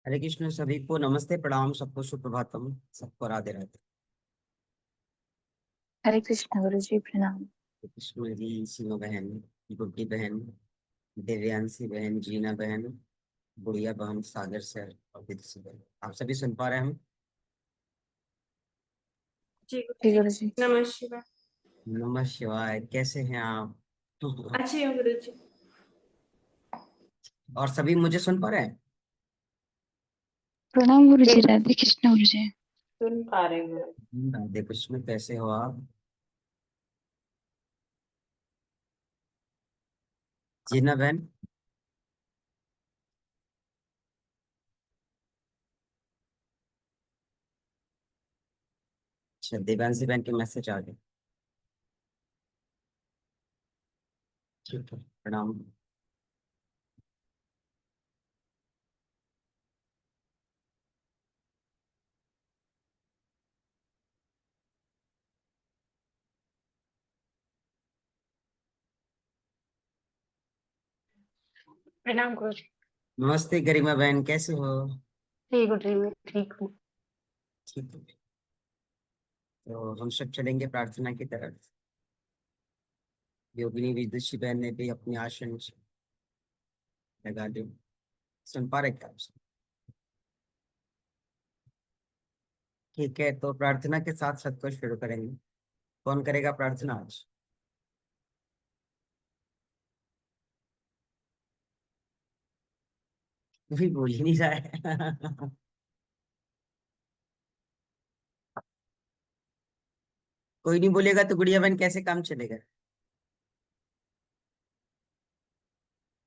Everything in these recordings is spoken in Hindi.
हरे कृष्ण सभी को नमस्ते प्रणाम सबको सुप्रभातम सबको राधे राधे। हरे कृष्ण गुरु जी प्रणाम। हरे कृष्ण जी सीमा बहन, गुड्डी बहन, दिव्यांशी बहन, जीना बहन, गुड़िया बहन, सागर सर और विदुषी बहन, आप सभी सुन पा रहे हैं हम? जी जी गुरु गुरु जी। जी। नमः शिवाय। नमः शिवाय। कैसे हैं आप? अच्छी हूँ गुरु जी। और सभी मुझे सुन पा रहे हैं? प्रणाम गुरु जी। राधे कृष्ण गुरु जी। सुन पा रहे हैं गुरु जी। राधे कृष्ण। कैसे हो आप? जीना बहन। अच्छा, दिव्यांशी बहन के मैसेज आ गए। ठीक है, प्रणाम। प्रणाम गुरु जी। नमस्ते गरिमा बहन, कैसे हो? जी गुरु जी मैं ठीक हूँ। ठीक है, तो हम सब चलेंगे प्रार्थना की तरफ। योगिनी विदुषी बहन ने भी अपनी आसन लगा दी। सुन पा रहे क्या आप सब? ठीक है, तो प्रार्थना के साथ सबको शुरू करेंगे। कौन करेगा प्रार्थना आज? कोई बोल ही नहीं रहा है। कोई नहीं बोलेगा तो गुड़िया बहन कैसे काम चलेगा?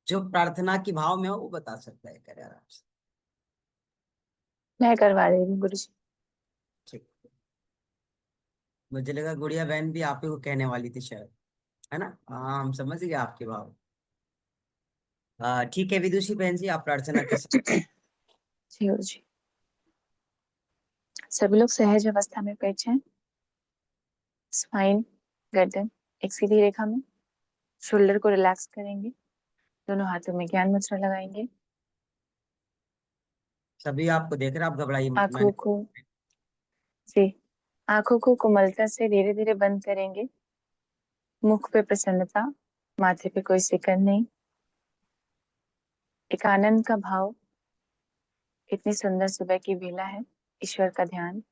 जो प्रार्थना की भाव में हो वो बता सकता है, करे आराम से। मैं करवा रही हूँ गुरु जी। ठीक। मुझे लगा गुड़िया बहन भी आप ही को कहने वाली थी शायद, है ना? हाँ, हम समझ गए आपके भाव। ठीक है विदुषी बहन जी, आप प्रार्थना के साथ। जी गुरु जी। सभी लोग सहज अवस्था में बैठ जाएं। स्पाइन, गर्दन एक सीधी रेखा में। शोल्डर को रिलैक्स करेंगे। दोनों हाथों में ज्ञान मुद्रा लगाएंगे। सभी आपको देख रहे हैं, आप घबराइए मत। आंखों मैंने को जी आंखों को कोमलता से धीरे धीरे बंद करेंगे। मुख पे प्रसन्नता, माथे पे कोई सिकन नहीं। एक आनंद का भाव। इतनी सुंदर सुबह की बेला है। ईश्वर का ध्यान,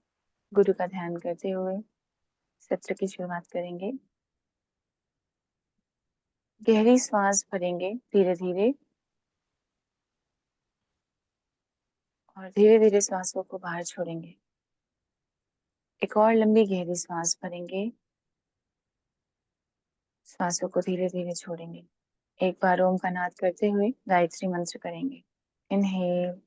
गुरु का ध्यान करते हुए सत्र की शुरुआत करेंगे। गहरी सांस भरेंगे धीरे धीरे और धीरे धीरे सांसों को बाहर छोड़ेंगे। एक और लंबी गहरी सांस भरेंगे। सांसों को धीरे धीरे छोड़ेंगे। एक बार ओम का नाद करते हुए गायत्री मंत्र करेंगे। इनहेल,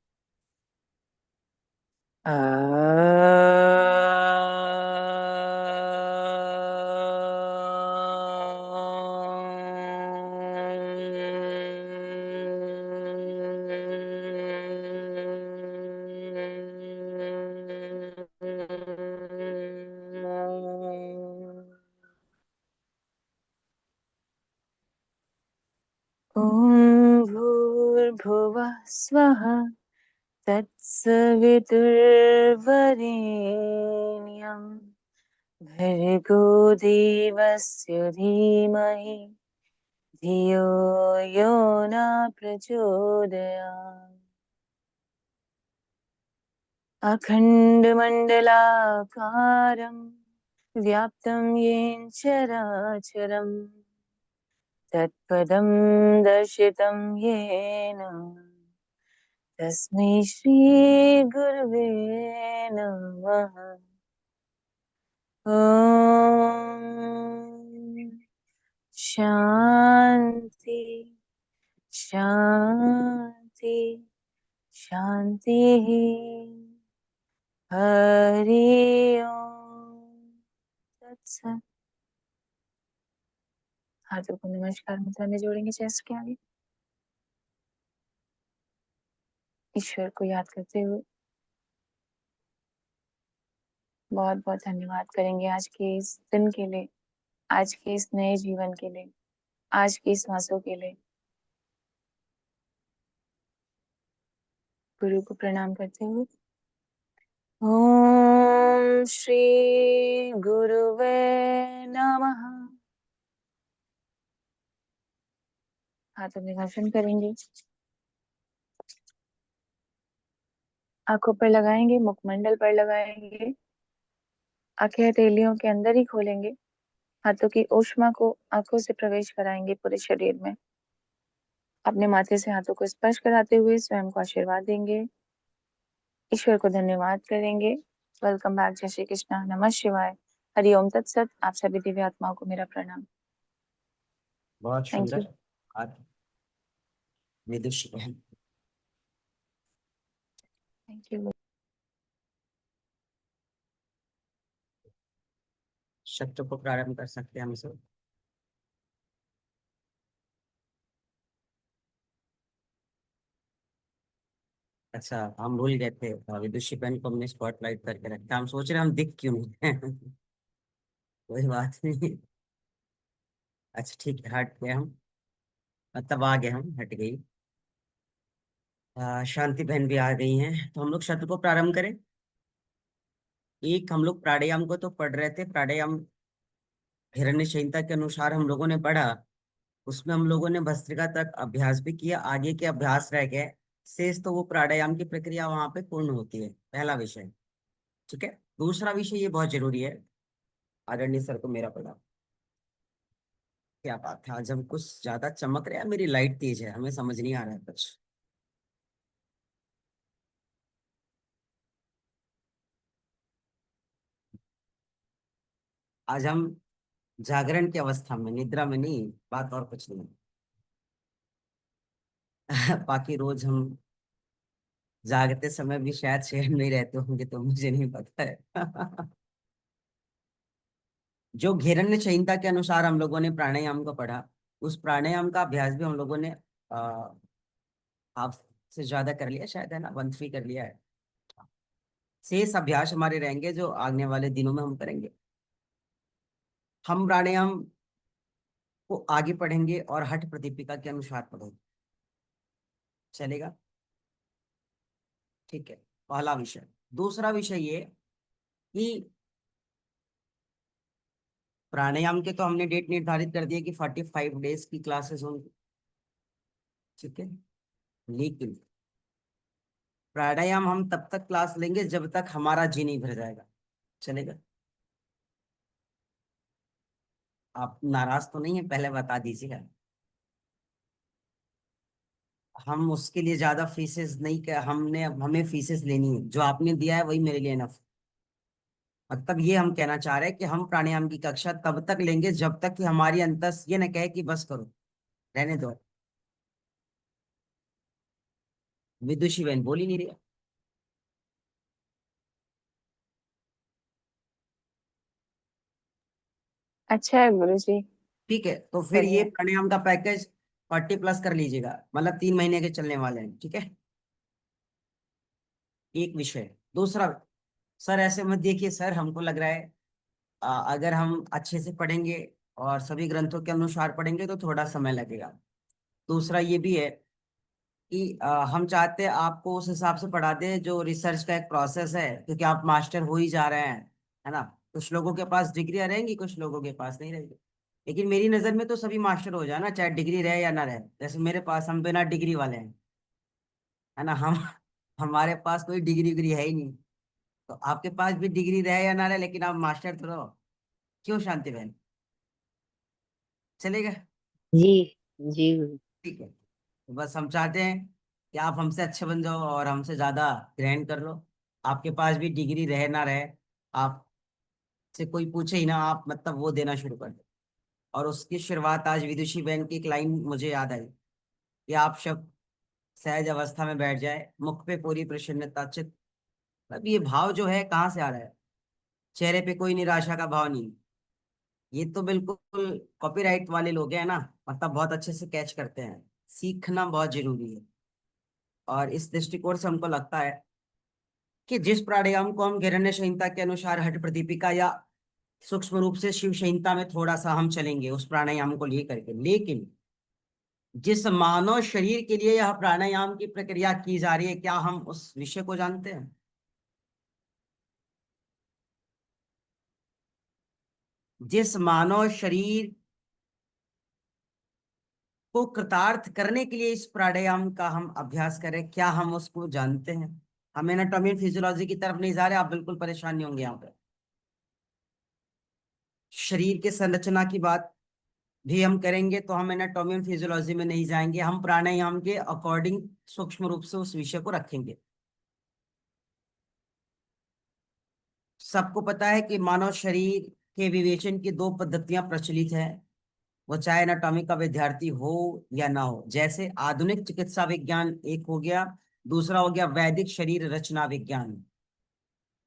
ॐ भूर्भुवः स्वः तत्सवितुर्वरेण्यं भर्गो देवस्य धीमहि धियो यो न प्रचोदयात्। अखण्डमण्डलाकारं व्याप्तं येन चराचरं तत्पदं दर्शितं येन तस्मै श्रीगुरवे नमः। ॐ शान्ति शान्ति शान्तिः। हरि ओम तत्सत। हाथों को नमस्कार मुद्रा में जोड़ेंगे चेस्ट के आगे। ईश्वर को याद करते हुए बहुत बहुत धन्यवाद करेंगे आज के इस दिन के लिए, आज के इस नए जीवन के लिए, आज की सांसों के लिए। गुरु को प्रणाम करते हुए ओम श्री गुरुवे नमः। हाथों में घर्षण करेंगे, आंखों पर लगाएंगे, मुखमंडल पर लगाएंगे, आंखें हथेलियों के अंदर ही खोलेंगे, हाथों की ऊष्मा को आंखों से प्रवेश कराएंगे पूरे शरीर में। अपने माथे से हाथों को स्पर्श कराते हुए स्वयं को आशीर्वाद देंगे, ईश्वर को धन्यवाद करेंगे। वेलकम बैक, जय श्री कृष्णा, नमः शिवाय, हरि ओम तत्सत। आप सभी दिव्य आत्माओं को मेरा प्रणाम। बहुत थैंक यू। सुंदर। आज विदुषी बहन, थैंक यू। शब्दों को प्रारंभ कर सकते हैं हम सब। अच्छा, हम भूल गए थे, विदुषी बहन को हमने स्पॉटलाइट करके रखा, हम सोच रहे हैं हम दिख क्यों नहीं हैं। कोई बात नहीं। अच्छा ठीक है, हट गए हम, मतलब आ गए हम, हट गई। शांति बहन भी आ गई हैं, तो हम लोग शब्द को प्रारंभ करें। एक हम लोग प्राणायाम को तो पढ़ रहे थे, प्राणायाम हिरण्य संहिता के अनुसार हम लोगों ने पढ़ा। उसमें हम लोगों ने भस्त्रिका तक अभ्यास भी किया, आगे के अभ्यास रह गए शेष, तो वो प्राणायाम की प्रक्रिया वहां पे पूर्ण होती है, पहला विषय। ठीक है, दूसरा विषय ये बहुत जरूरी है, आदरणीय सर को मेरा पढ़ा। क्या बात है, आज हम कुछ ज्यादा चमक रहे हैं, मेरी लाइट तेज है, हमें समझ नहीं आ रहा है कुछ। आज हम जागरण की अवस्था में, निद्रा में नहीं, बात और कुछ नहीं। बाकी रोज हम जागते समय भी शायद शहर में ही रहते होंगे, तो मुझे नहीं पता है। जो घेरण्य संहिता के अनुसार हम लोगों ने प्राणायाम को पढ़ा, उस प्राणायाम का अभ्यास भी हम लोगों ने हाफ से ज्यादा कर लिया शायद, है ना, 1/3 कर लिया है। शेष अभ्यास हमारे रहेंगे जो आने वाले दिनों में हम करेंगे। हम प्राणायाम को आगे पढ़ेंगे और हठ प्रदीपिका के अनुसार पढ़ेंगे, चलेगा? ठीक है, पहला विषय। दूसरा विषय ये कि प्राणायाम के तो हमने डेट निर्धारित कर दिया कि 45 डेज की क्लासेस होंगी। ठीक है, लेकिन प्राणायाम हम तब तक क्लास लेंगे जब तक हमारा जी नहीं भर जाएगा, चलेगा? आप नाराज तो नहीं है, पहले बता दीजिएगा। हम उसके लिए ज्यादा फीसेस नहीं कर, हमें फीसेस लेनी है, जो आपने दिया है वही मेरे लिए इनफ। मतलब ये हम कहना चाह रहे हैं कि हम प्राणायाम की कक्षा तब तक लेंगे जब तक कि हमारी अंतस ये न कहे कि बस करो, रहने दो। विदुषी बहन बोल ही नहीं रही। अच्छा है गुरु जी। ठीक है, तो फिर ये बढ़िया। प्राणायाम का पैकेज 40+ कर लीजिएगा, मतलब 3 महीने के चलने वाले हैं। ठीक है, एक विषय। दूसरा, सर ऐसे मत देखिए सर, हमको लग रहा है अगर हम अच्छे से पढ़ेंगे और सभी ग्रंथों के अनुसार पढ़ेंगे तो थोड़ा समय लगेगा। दूसरा ये भी है कि हम चाहते हैं आपको उस हिसाब से पढ़ा दें जो रिसर्च का एक प्रोसेस है, क्योंकि आप मास्टर हो ही जा रहे हैं, है ना। कुछ लोगों के पास डिग्रियां रहेंगी, कुछ लोगों के पास नहीं रहेगी, लेकिन मेरी नज़र में तो सभी मास्टर हो जाए ना, चाहे डिग्री रहे या ना रहे। जैसे मेरे पास, हम बिना डिग्री वाले हैं, है ना, हम हमारे पास कोई डिग्री विग्री है ही नहीं। तो आपके पास भी डिग्री रहे या ना रहे, लेकिन आप मास्टर तो रहो। क्यों शांति बहन, चलेगा? जी जी गुरु। ठीक है, तो बस हम चाहते हैं कि आप हमसे अच्छे बन जाओ और हमसे ज्यादा ग्रहण कर लो। आपके पास भी डिग्री रहे ना रहे, आपसे कोई पूछे ही ना, आप मतलब वो देना शुरू कर दो। और उसकी शुरुआत आज विदुषी बहन की एक लाइन मुझे याद आई कि आप शब्द सहज अवस्था में बैठ जाए, मुख पे पूरी प्रसन्नता चित। अब ये भाव जो है कहाँ से आ रहा है? चेहरे पे कोई निराशा का भाव नहीं। ये तो बिल्कुल कॉपीराइट वाले लोग हैं ना, मतलब बहुत अच्छे से कैच करते हैं। सीखना बहुत जरूरी है, और इस दृष्टिकोण से हमको लगता है कि जिस प्राणायाम को हम गिरण्य संहिता के अनुसार हठ प्रदीपिका या सूक्ष्म रूप से शिव संहिता में थोड़ा सा हम चलेंगे उस प्राणायाम को लेकर के, लेकिन जिस मानव शरीर के लिए यह प्राणायाम की प्रक्रिया की जा रही है, क्या हम उस विषय को जानते हैं? जिस मानव शरीर को कृतार्थ करने के लिए इस प्राणायाम का हम अभ्यास करें, क्या हम उसको जानते हैं? हम एनाटॉमी फिजियोलॉजी की तरफ नहीं जा रहे, आप बिल्कुल परेशान नहीं होंगे यहाँ पे। शरीर के संरचना की बात भी हम करेंगे, तो हम एनाटॉमी और फिजियोलॉजी में नहीं जाएंगे, हम प्राणायाम के अकॉर्डिंग सूक्ष्म रूप से उस विषय को रखेंगे। सबको पता है कि मानव शरीर के विवेचन की दो पद्धतियां प्रचलित है, वो चाहे एनाटॉमी का विद्यार्थी हो या ना हो। जैसे आधुनिक चिकित्सा विज्ञान एक हो गया, दूसरा हो गया वैदिक शरीर रचना विज्ञान।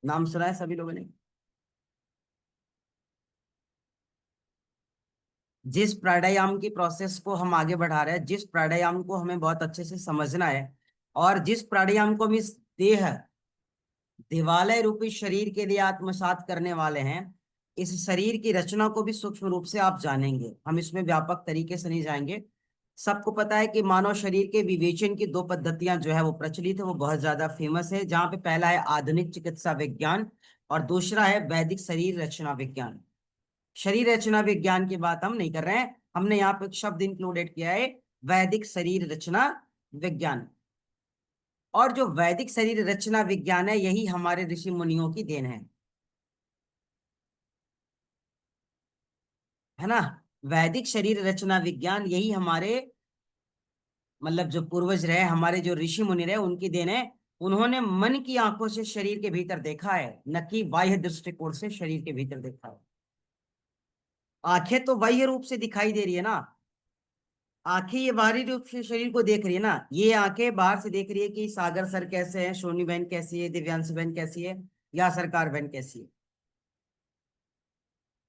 नाम सुना है सभी लोगों ने? जिस प्राणायाम की प्रोसेस को हम आगे बढ़ा रहे हैं, जिस प्राणायाम को हमें बहुत अच्छे से समझना है, और जिस प्राणायाम को हम इस देह देवालय रूपी शरीर के लिए आत्मसात करने वाले हैं, इस शरीर की रचना को भी सूक्ष्म रूप से आप जानेंगे। हम इसमें व्यापक तरीके से नहीं जाएंगे। सबको पता है कि मानव शरीर के विवेचन की दो पद्धतियां जो है वो प्रचलित है, वो बहुत ज्यादा फेमस है। जहां पे पहला है आधुनिक चिकित्सा विज्ञान और दूसरा है वैदिक शरीर रचना विज्ञान। शरीर रचना विज्ञान की बात हम नहीं कर रहे हैं, हमने यहाँ पे एक शब्द इंक्लूडेड किया है, वैदिक शरीर रचना विज्ञान। और जो वैदिक शरीर रचना विज्ञान है, यही हमारे ऋषि मुनियों की देन है ना। वैदिक शरीर रचना विज्ञान यही हमारे मतलब जो पूर्वज रहे, हमारे जो ऋषि मुनि रहे, उनकी देन है। उन्होंने मन की आंखों से शरीर के भीतर देखा है, न कि बाह्य दृष्टिकोण से शरीर के भीतर देखा है। आंखें तो बाह्य रूप से दिखाई दे रही है ना, आंखें ये बाहरी रूप से शरीर को देख रही है ना, ये आंखें बाहर से देख रही है कि सागर सर कैसे हैं, सोनी बहन कैसी है, दिव्यांश बहन कैसी है, या सरकार बहन कैसी है।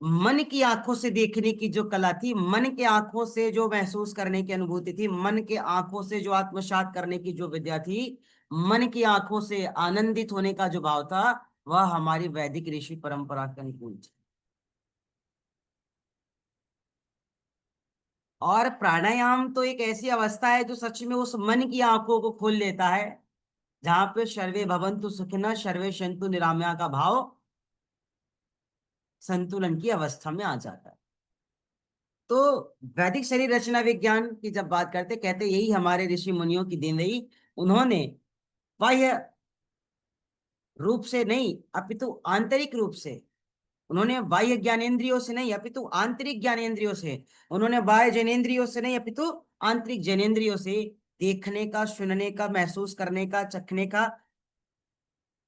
मन की आंखों से देखने की जो कला थी, मन के आंखों से जो महसूस करने की अनुभूति थी, मन के आंखों से जो आत्मसात करने की जो विद्या थी, मन की आंखों से आनंदित होने का जो भाव था, वह हमारी वैदिक ऋषि परंपरा के अनुकूल थी। और प्राणायाम तो एक ऐसी अवस्था है जो सच में उस मन की आंखों को खोल लेता है, जहां पे सर्वे भवन्तु सुखिनः सर्वे सन्तु निरामया का भाव संतुलन की अवस्था में आ जाता है। तो वैदिक शरीर रचना विज्ञान की जब बात करते, कहते यही हमारे ऋषि मुनियों की देन रही। उन्होंने बाह्य रूप से नहीं अपितु आंतरिक रूप से, उन्होंने बाह्य ज्ञानेंद्रियों से नहीं अपितु आंतरिक ज्ञानेंद्रियों से, उन्होंने बाह्य जनेन्द्रियों से नहीं अपितु आंतरिक जनेन्द्रियों से देखने का, सुनने का, महसूस करने का, चखने का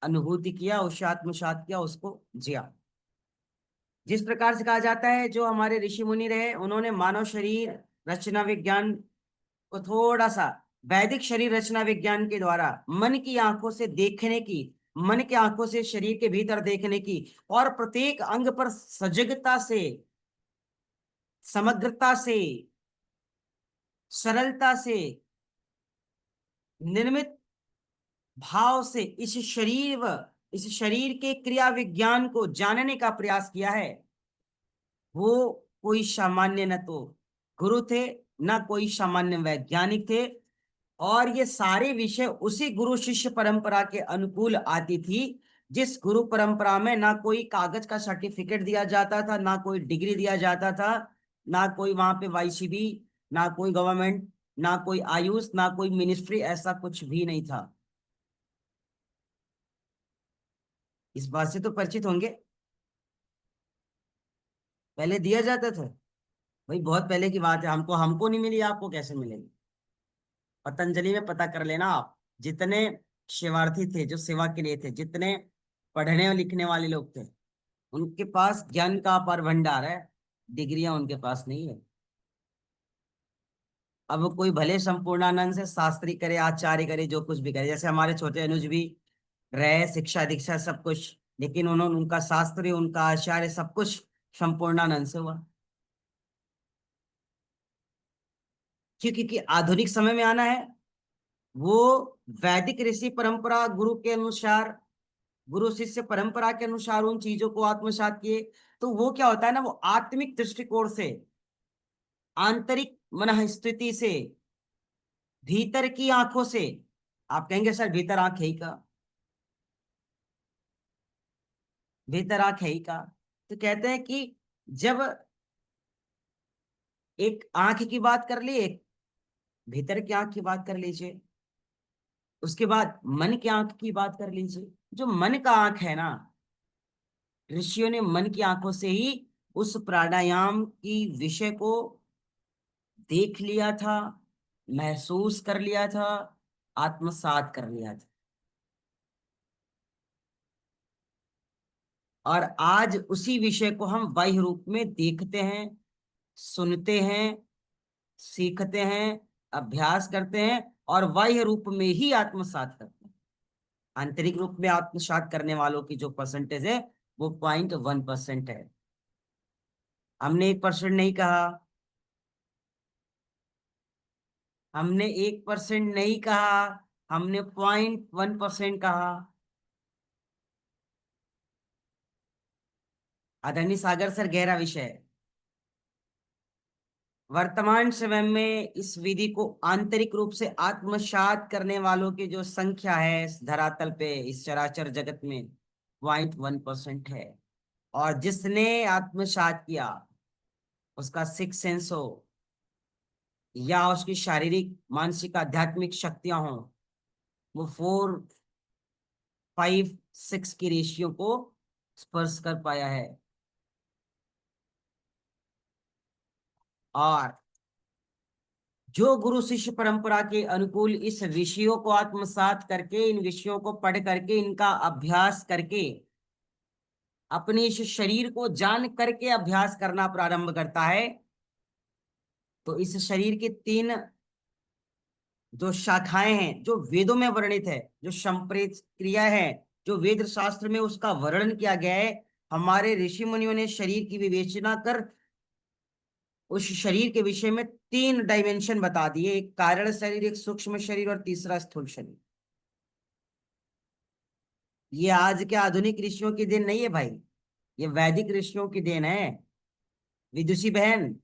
अनुभूति किया, उसे आत्मसात किया, उसको जिया। जिस प्रकार से कहा जाता है, जो हमारे ऋषि मुनि रहे, उन्होंने मानव शरीर रचना विज्ञान को थोड़ा सा वैदिक शरीर रचना विज्ञान के द्वारा मन की आंखों से देखने की, मन की आंखों से शरीर के भीतर देखने की, और प्रत्येक अंग पर सजगता से, समग्रता से, सरलता से, निर्मित भाव से इस शरीर के क्रिया विज्ञान को जानने का प्रयास किया है। वो कोई सामान्य न तो गुरु थे, न कोई सामान्य वैज्ञानिक थे, और ये सारे विषय उसी गुरु शिष्य परंपरा के अनुकूल आती थी, जिस गुरु परंपरा में ना कोई कागज का सर्टिफिकेट दिया जाता था, ना कोई डिग्री दिया जाता था, ना कोई वहां पे वाईसीबी, ना कोई गवर्नमेंट, ना कोई आयुष, ना कोई मिनिस्ट्री, ऐसा कुछ भी नहीं था। इस बात से तो परिचित होंगे। पहले दिया जाता था, भाई बहुत पहले की बात है, हमको हमको नहीं मिली, आपको कैसे मिलेगी? पतंजलि में पता कर लेना आप, जितने शिवार्थी थे जो सेवा के लिए थे, जितने पढ़ने और लिखने वाले लोग थे, उनके पास ज्ञान का अपार भंडार है, डिग्रियां उनके पास नहीं है। अब वो कोई भले संपूर्णानंद से शास्त्री करे, आचार्य करे, जो कुछ भी करे, जैसे हमारे छोटे अनुज भी रहे, शिक्षा दीक्षा सब कुछ, लेकिन उन्होंने उनका शास्त्री, उनका आचार्य सब कुछ संपूर्णानंद से हुआ। क्यों? क्योंकि आधुनिक समय में आना है, वो वैदिक ऋषि परंपरा गुरु के अनुसार, गुरु शिष्य परंपरा के अनुसार उन चीजों को आत्मसात किए। तो वो क्या होता है ना, वो आत्मिक दृष्टिकोण से, आंतरिक मन स्थिति से, भीतर की आंखों से। आप कहेंगे सर भीतर आंख है ही का, भीतर आंख है ही का। तो कहते हैं कि जब एक आंख की बात कर ली, एक भीतर की आंख की बात कर लीजिए, उसके बाद मन की आंख की बात कर लीजिए। जो मन का आंख है ना, ऋषियों ने मन की आंखों से ही उस प्राणायाम की विषय को देख लिया था, महसूस कर लिया था, आत्मसात कर लिया था। और आज उसी विषय को हम बाह्य रूप में देखते हैं, सुनते हैं, सीखते हैं, अभ्यास करते हैं, और बाह्य रूप में ही आत्मसात करते हैं। आंतरिक रूप में आत्मसात करने वालों की जो परसेंटेज है वो 0.1% है। हमने 1% नहीं कहा, हमने 1% नहीं कहा, हमने 0.1% कहा। आदरणीय सागर सर, गहरा विषय है। वर्तमान समय में इस विधि को आंतरिक रूप से आत्मसात करने वालों की जो संख्या है इस धरातल पे, इस चराचर जगत में, 0.1% है। और जिसने आत्मसात किया, उसका सिक्स सेंस हो या उसकी शारीरिक मानसिक आध्यात्मिक शक्तियां हो, वो 4-5-6 की रेशियो को स्पर्श कर पाया है। और जो गुरु शिष्य परंपरा के अनुकूल इस विषयों को आत्मसात करके, इन विषयों को पढ़ करके, इनका अभ्यास करके, अपने इस शरीर को जान करके अभ्यास करना प्रारंभ करता है, तो इस शरीर की 3 जो शाखाएं हैं, जो वेदों में वर्णित है, जो संप्रेत क्रिया है, जो वेद शास्त्र में उसका वर्णन किया गया है, हमारे ऋषि मुनियों ने शरीर की विवेचना कर उस शरीर के विषय में 3 डायमेंशन बता दिए। एक कारण शरीर, एक सूक्ष्म शरीर, और तीसरा स्थूल शरीर। ये आज के आधुनिक ऋषियों की देन नहीं है भाई, ये वैदिक ऋषियों की देन है। विदुषी बहन,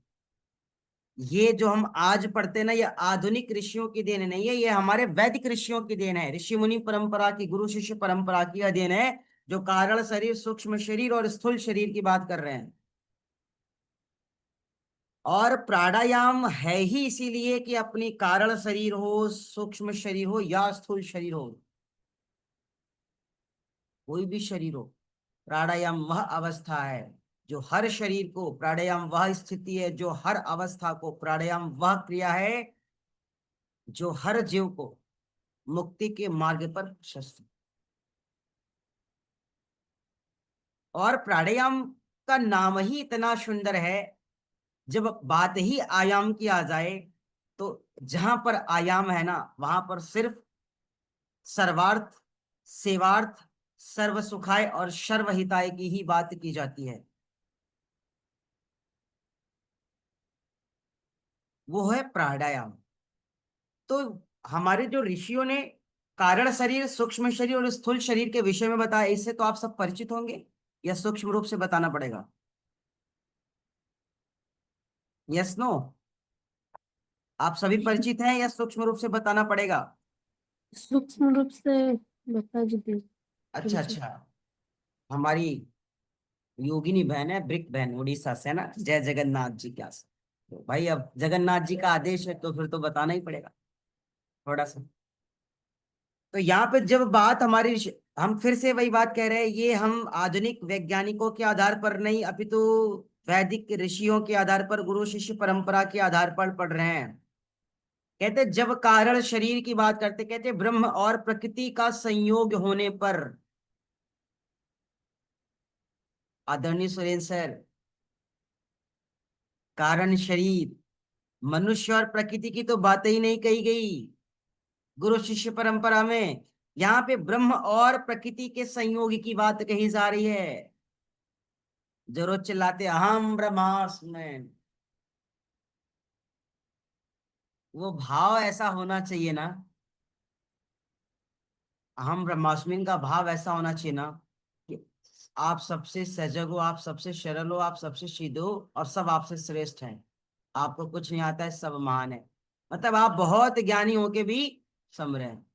ये जो हम आज पढ़ते हैं ना, ये आधुनिक ऋषियों की देन नहीं है, ये हमारे वैदिक ऋषियों की देन है। ऋषि मुनि परंपरा की, गुरु शिष्य परंपरा की यह देन है, जो कारण शरीर, सूक्ष्म शरीर और स्थूल शरीर की बात कर रहे हैं। और प्राणायाम है ही इसीलिए कि अपनी कारण शरीर हो, सूक्ष्म शरीर हो या स्थूल शरीर हो, कोई भी शरीर हो, प्राणायाम वह अवस्था है जो हर शरीर को, प्राणायाम वह स्थिति है जो हर अवस्था को, प्राणायाम वह क्रिया है जो हर जीव को मुक्ति के मार्ग पर प्रशस्त। और प्राणायाम का नाम ही इतना सुंदर है। जब बात ही आयाम की आ जाए, तो जहां पर आयाम है ना, वहां पर सिर्फ सर्वार्थ, सेवार्थ, सर्व सुखाय और सर्वहिताय की ही बात की जाती है। वो है प्राणायाम। तो हमारे जो ऋषियों ने कारण शरीर, सूक्ष्म शरीर और स्थूल शरीर के विषय में बताया, इससे तो आप सब परिचित होंगे, या सूक्ष्म रूप से बताना पड़ेगा? Yes no? आप सभी परिचित हैं या सूक्ष्म रूप से बताना पड़ेगा? सूक्ष्म रूप से बता दीजिए। अच्छा अच्छा। हमारी योगिनी बहन है, ब्रिक बहन, उड़ीसा से है ना, जय जगन्नाथ जी क्या। तो भाई अब जगन्नाथ जी का आदेश है तो फिर तो बताना ही पड़ेगा थोड़ा सा। तो यहाँ पे जब बात हमारी हम फिर से वही बात कह रहे हैं, ये हम आधुनिक वैज्ञानिकों के आधार पर नहीं, अपितु वैदिक ऋषियों के आधार पर, गुरु शिष्य परंपरा के आधार पर पढ़ रहे हैं। कहते जब कारण शरीर की बात करते, कहते ब्रह्म और प्रकृति का संयोग होने पर, आदरणीय सुरेंद्र सर, कारण शरीर, मनुष्य और प्रकृति की तो बात ही नहीं कही गई गुरु शिष्य परंपरा में। यहाँ पे ब्रह्म और प्रकृति के संयोग की बात कही जा रही है। जो रोज चिल्लाते अहम ब्रह्मास्मि, वो भाव ऐसा होना चाहिए ना, अहम ब्रह्मास्मिन का भाव ऐसा होना चाहिए ना कि आप सबसे सजग हो, आप सबसे सरल हो, आप सबसे सीधे हो, और सब आपसे श्रेष्ठ हैं। आपको कुछ नहीं आता है, सब महान है। मतलब आप बहुत ज्ञानी होके भी समझ हैं,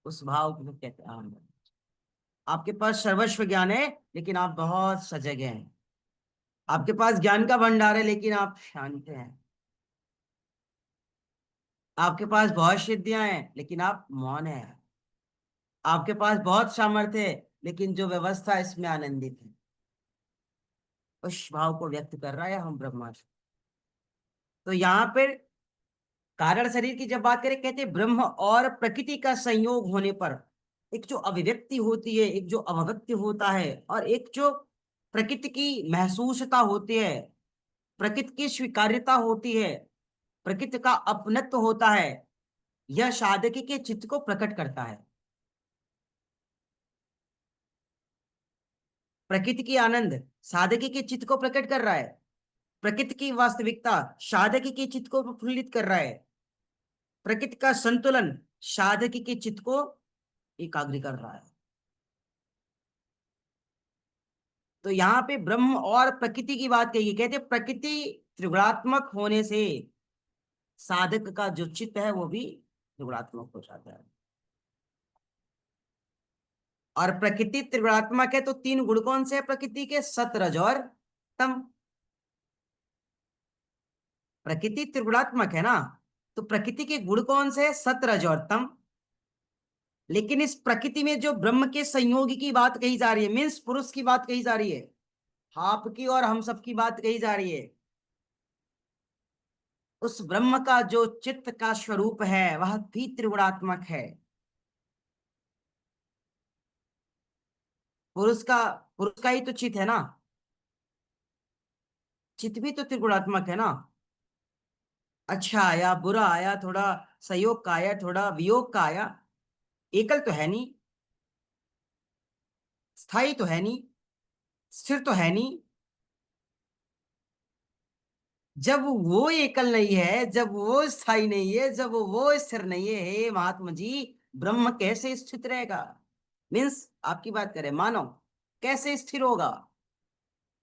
उस भाव को कहते हैं आनंद। आपके पास सर्वस्व ज्ञान है लेकिन आप बहुत सजग हैं। आपके पास ज्ञान का भंडार है लेकिन आप शांत हैं। आपके पास बहुत सिद्धियां हैं लेकिन आप मौन हैं। आपके पास बहुत सामर्थ्य है लेकिन जो व्यवस्था है इसमें आनंदित है। उस भाव को व्यक्त कर रहा है हम ब्रह्मास्त्र। तो यहाँ पर कारण शरीर की जब बात करें, कहते हैं ब्रह्म और प्रकृति का संयोग होने पर एक जो अभिव्यक्ति होती है, एक जो अभिव्यक्ति होता है, और एक जो प्रकृति की महसूसता होती है, प्रकृति की स्वीकार्यता होती है, प्रकृति का अपनत्व होता है, यह साधक के चित्त को प्रकट करता है। प्रकृति की आनंद साधक के चित्त को प्रकट कर रहा है। प्रकृति की वास्तविकता साधक के चित्त को प्रफुल्लित कर रहा है। प्रकृति का संतुलन साधक के चित्त को एकाग्र कर रहा है। तो यहाँ पे ब्रह्म और प्रकृति की बात कही, कहते प्रकृति त्रिगुणात्मक होने से साधक का जो चित्त है वो भी त्रिगुणात्मक हो जाता है। और प्रकृति त्रिगुणात्मक है तो तीन गुण कौन से है प्रकृति के? सत, रज और तम। प्रकृति त्रिगुणात्मक है ना, तो प्रकृति के गुण कौन से है? सत, रज और तम। लेकिन इस प्रकृति में जो ब्रह्म के संयोग की बात कही जा रही है, मीन्स पुरुष की बात कही जा रही है, आपकी और हम सब की बात कही जा रही है, उस ब्रह्म का जो चित्त का स्वरूप है वह भी त्रिगुणात्मक है। पुरुष का ही तो चित्त है ना, चित्त भी तो त्रिगुणात्मक है ना। अच्छा आया, बुरा आया, थोड़ा सहयोग का आया, थोड़ा वियोग का आया, एकल तो है नहीं, स्थायी तो है नहीं, स्थिर तो है नहीं। जब वो एकल नहीं है, जब वो स्थायी नहीं है, जब वो स्थिर नहीं है, हे महात्मा जी, ब्रह्म कैसे स्थित रहेगा? मीन्स आपकी बात करें, मानो कैसे स्थिर होगा,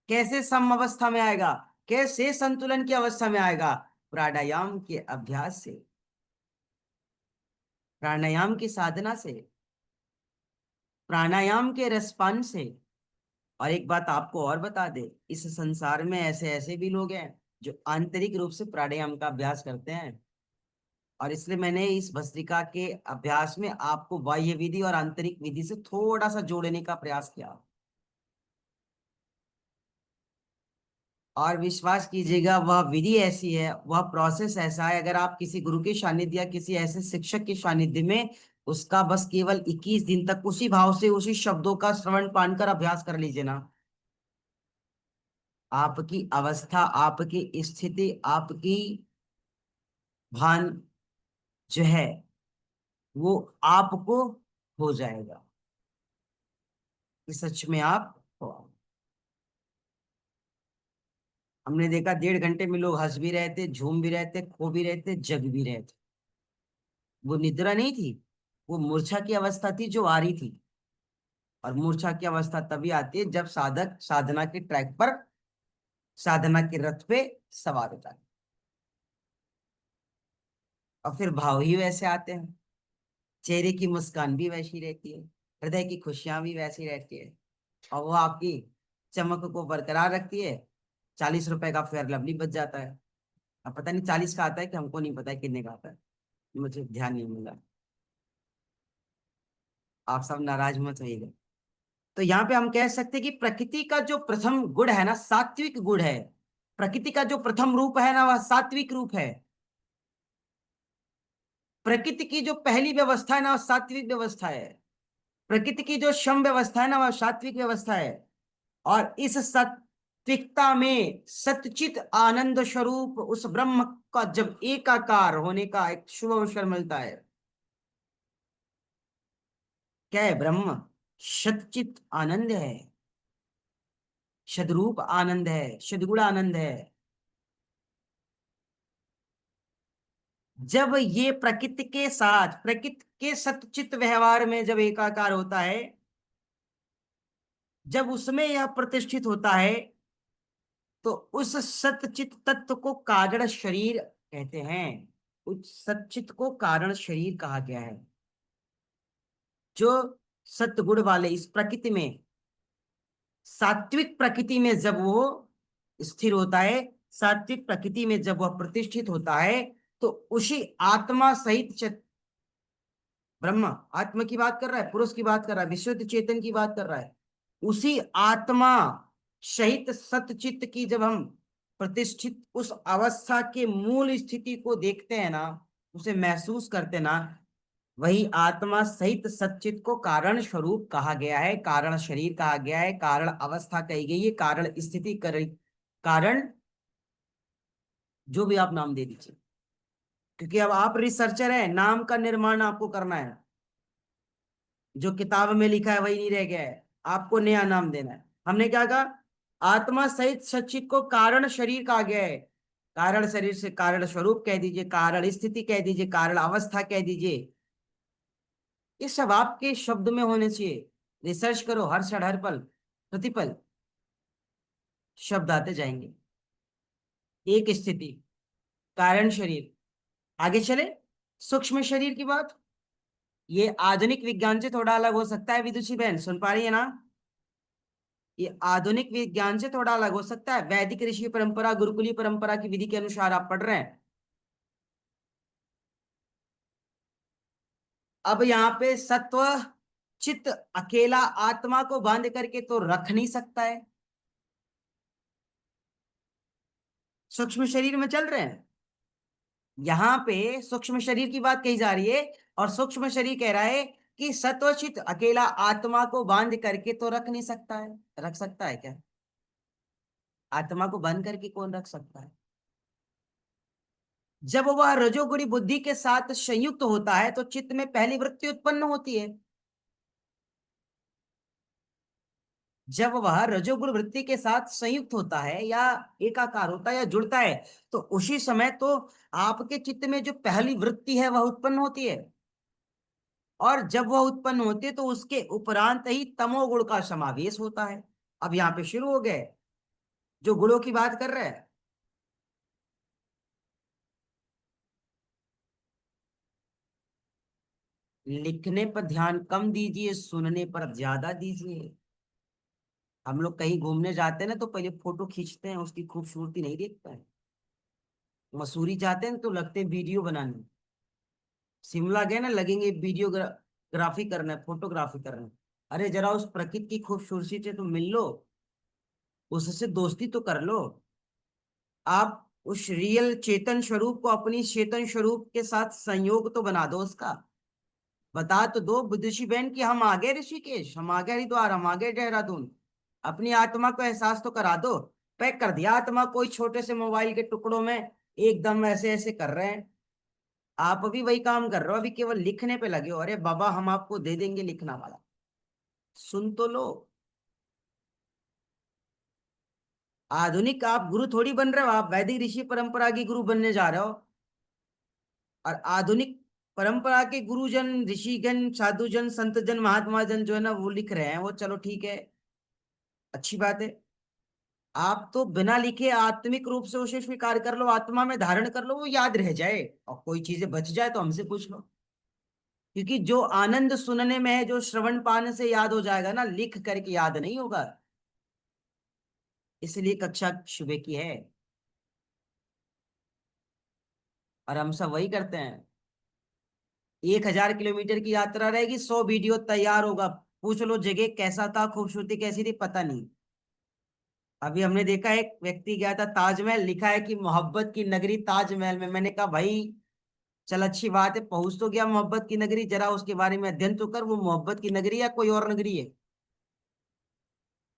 कैसे सम अवस्था में आएगा, कैसे संतुलन की अवस्था में आएगा? प्राणायाम के अभ्यास से, प्राणायाम की साधना से, प्राणायाम के रसपान से। और एक बात आपको और बता दे, इस संसार में ऐसे ऐसे भी लोग हैं जो आंतरिक रूप से प्राणायाम का अभ्यास करते हैं। और इसलिए मैंने इस भस्त्रिका के अभ्यास में आपको बाह्य विधि और आंतरिक विधि से थोड़ा सा जोड़ने का प्रयास किया। और विश्वास कीजिएगा, वह विधि ऐसी है, वह प्रोसेस ऐसा है, अगर आप किसी गुरु के सानिध्य या किसी ऐसे शिक्षक के सानिध्य में उसका बस केवल 21 दिन तक उसी भाव से उसी शब्दों का श्रवण पान कर अभ्यास कर लीजिए ना, आपकी अवस्था, आपकी स्थिति, आपकी भान जो है वो आपको हो जाएगा कि सच में आप हो। हमने देखा 1.5 घंटे में लोग हंस भी रहे थे, झूम भी रहे थे, खो भी रहे थे, जग भी रहे थे। वो निद्रा नहीं थी, वो मूर्छा की अवस्था थी जो आ रही थी। और मूर्छा की अवस्था तभी आती है जब साधक साधना के ट्रैक पर, साधना के रथ पे सवार होता है। और फिर भाव ही वैसे आते हैं, चेहरे की मुस्कान भी वैसी रहती है, हृदय की खुशियां भी वैसी रहती है, और वो आपकी चमक को बरकरार रखती है। 40 रुपए का फेयर लवली बच जाता है। अब पता नहीं 40 का आता है कि, हमको नहीं पता है कितने का आता है, मुझे ध्यान नहीं मिला। आप सब नाराज मत होइएगा। तो यहाँ पे हम कह सकते हैं कि प्रकृति का जो प्रथम गुण है ना, सात्विक गुण है। प्रकृति का जो प्रथम रूप है ना, वह सात्विक रूप है। प्रकृति की जो पहली व्यवस्था है ना, वह सात्विक व्यवस्था है। प्रकृति की जो सम व्यवस्था है ना, वह सात्विक व्यवस्था है। और इस सात्विकता में सच्चित आनंद स्वरूप उस ब्रह्म का जब एकाकार होने का एक शुभ अवसर मिलता है, क्या है? ब्रह्म सच्चित आनंद है, सदरूप आनंद है, सदगुण आनंद है। जब ये प्रकृति के साथ, प्रकृति के सच्चित व्यवहार में जब एकाकार होता है, जब उसमें यह प्रतिष्ठित होता है, तो उस सतचित तत्व को कारण शरीर कहते हैं। उस सतचित को कारण शरीर कहा गया है। जो सतगुण वाले इस प्रकृति में, सात्विक प्रकृति में जब वो स्थिर होता है, सात्विक प्रकृति में जब वह प्रतिष्ठित होता है, तो उसी आत्मा सहित ब्रह्म, आत्मा की बात कर रहा है, पुरुष की बात कर रहा है, विशुद्ध चेतन की बात कर रहा है, उसी आत्मा सहित सतचित्त की जब हम प्रतिष्ठित उस अवस्था के मूल स्थिति को देखते हैं ना, उसे महसूस करते ना, वही आत्मा सहित सच्चित को कारण स्वरूप कहा गया है, कारण शरीर कहा गया है, कारण अवस्था कही गई है, कारण स्थिति कारण जो भी आप नाम दे दीजिए। क्योंकि अब आप रिसर्चर हैं, नाम का निर्माण आपको करना है। जो किताब में लिखा है वही नहीं रह गया है, आपको नया नाम देना है। हमने क्या कहा? आत्मा सहित सच्चित को कारण शरीर कहा गया है। कारण शरीर से कारण स्वरूप कह दीजिए, कारण स्थिति कह दीजिए, कारण अवस्था कह दीजिए। ये सब आपके शब्द में होने चाहिए। रिसर्च करो, हर क्षण हर पल प्रतिपल शब्द आते जाएंगे। एक स्थिति, कारण शरीर। आगे चले सूक्ष्म शरीर की बात। ये आधुनिक विज्ञान से थोड़ा अलग हो सकता है, विदुषी बहन सुन पा रही है ना? ये आधुनिक विज्ञान से थोड़ा अलग हो सकता है। वैदिक ऋषि परंपरा, गुरुकुलीय परंपरा की विधि के अनुसार आप पढ़ रहे हैं। अब यहाँ पे सत्व चित्त अकेला आत्मा को बांध करके तो रख नहीं सकता है। सूक्ष्म शरीर में चल रहे हैं, यहाँ पे सूक्ष्म शरीर की बात कही जा रही है, और सूक्ष्म शरीर कह रहा है कि सत्वचित अकेला आत्मा को बांध करके तो रख नहीं सकता है। रख सकता है क्या? आत्मा को बंद करके कौन रख सकता है? जब वह रजोगुणी बुद्धि के साथ संयुक्त होता है तो चित्त में पहली वृत्ति उत्पन्न होती है। जब वह रजोगुण वृत्ति के साथ संयुक्त होता है या एकाकार होता है या जुड़ता है, तो उसी समय तो आपके चित्त में जो पहली वृत्ति है वह उत्पन्न होती है। और जब वह उत्पन्न होती है तो उसके उपरांत ही तमोगुण का समावेश होता है। अब यहाँ पे शुरू हो गए जो गुणों की बात कर रहे हैं। लिखने पर ध्यान कम दीजिए, सुनने पर ज्यादा दीजिए। हम लोग कहीं घूमने जाते हैं ना, तो पहले फोटो खींचते हैं, उसकी खूबसूरती नहीं देखते हैं। मसूरी जाते हैं तो लगते हैं वीडियो बनाने। शिमला गए ना, लगेंगे वीडियोग्राफी करना है, फोटोग्राफी करना है। अरे जरा उस प्रकृति की खूबसूरती से तो मिल लो, उससे दोस्ती तो कर लो। आप उस रियल चेतन स्वरूप को अपनी चेतन स्वरूप के साथ संयोग तो बना दो उसका। बता तो दो बुद्धि बहन कि हम आ गए ऋषिकेश, हम आ गए हरिद्वार, हम आ गए देहरादून। अपनी आत्मा को एहसास तो करा दो। पैक कर दिया आत्मा कोई छोटे से मोबाइल के टुकड़ों में, एकदम ऐसे ऐसे कर रहे हैं। आप अभी वही काम कर रहे हो, अभी केवल लिखने पे लगे हो। अरे बाबा हम आपको दे देंगे लिखना वाला, सुन तो लो। आधुनिक आप गुरु थोड़ी बन रहे हो, आप वैदिक ऋषि परंपरा की गुरु बनने जा रहे हो। और आधुनिक परंपरा के गुरुजन, ऋषिगण, साधुजन, संतजन, महात्मा जन जो है ना वो लिख रहे हैं, वो चलो ठीक है, अच्छी बात है। आप तो बिना लिखे आत्मिक रूप से उसे स्वीकार कर लो, आत्मा में धारण कर लो, वो याद रह जाए। और कोई चीजें बच जाए तो हमसे पूछ लो। क्योंकि जो आनंद सुनने में है, जो श्रवण पान से याद हो जाएगा ना, लिख करके याद नहीं होगा। इसलिए कक्षा सुबह की है। और हम सब वही करते हैं। 1000 किलोमीटर की यात्रा रहेगी, 100 वीडियो तैयार होगा। पूछ लो जगह कैसा था, खूबसूरती कैसी थी, पता नहीं। अभी हमने देखा एक व्यक्ति गया था ताजमहल, लिखा है कि मोहब्बत की नगरी ताजमहल में। मैंने कहा भाई चल अच्छी बात है, पहुंच तो गया मोहब्बत की नगरी, जरा उसके बारे में अध्ययन तो कर, वो मोहब्बत की नगरी या कोई और नगरी है।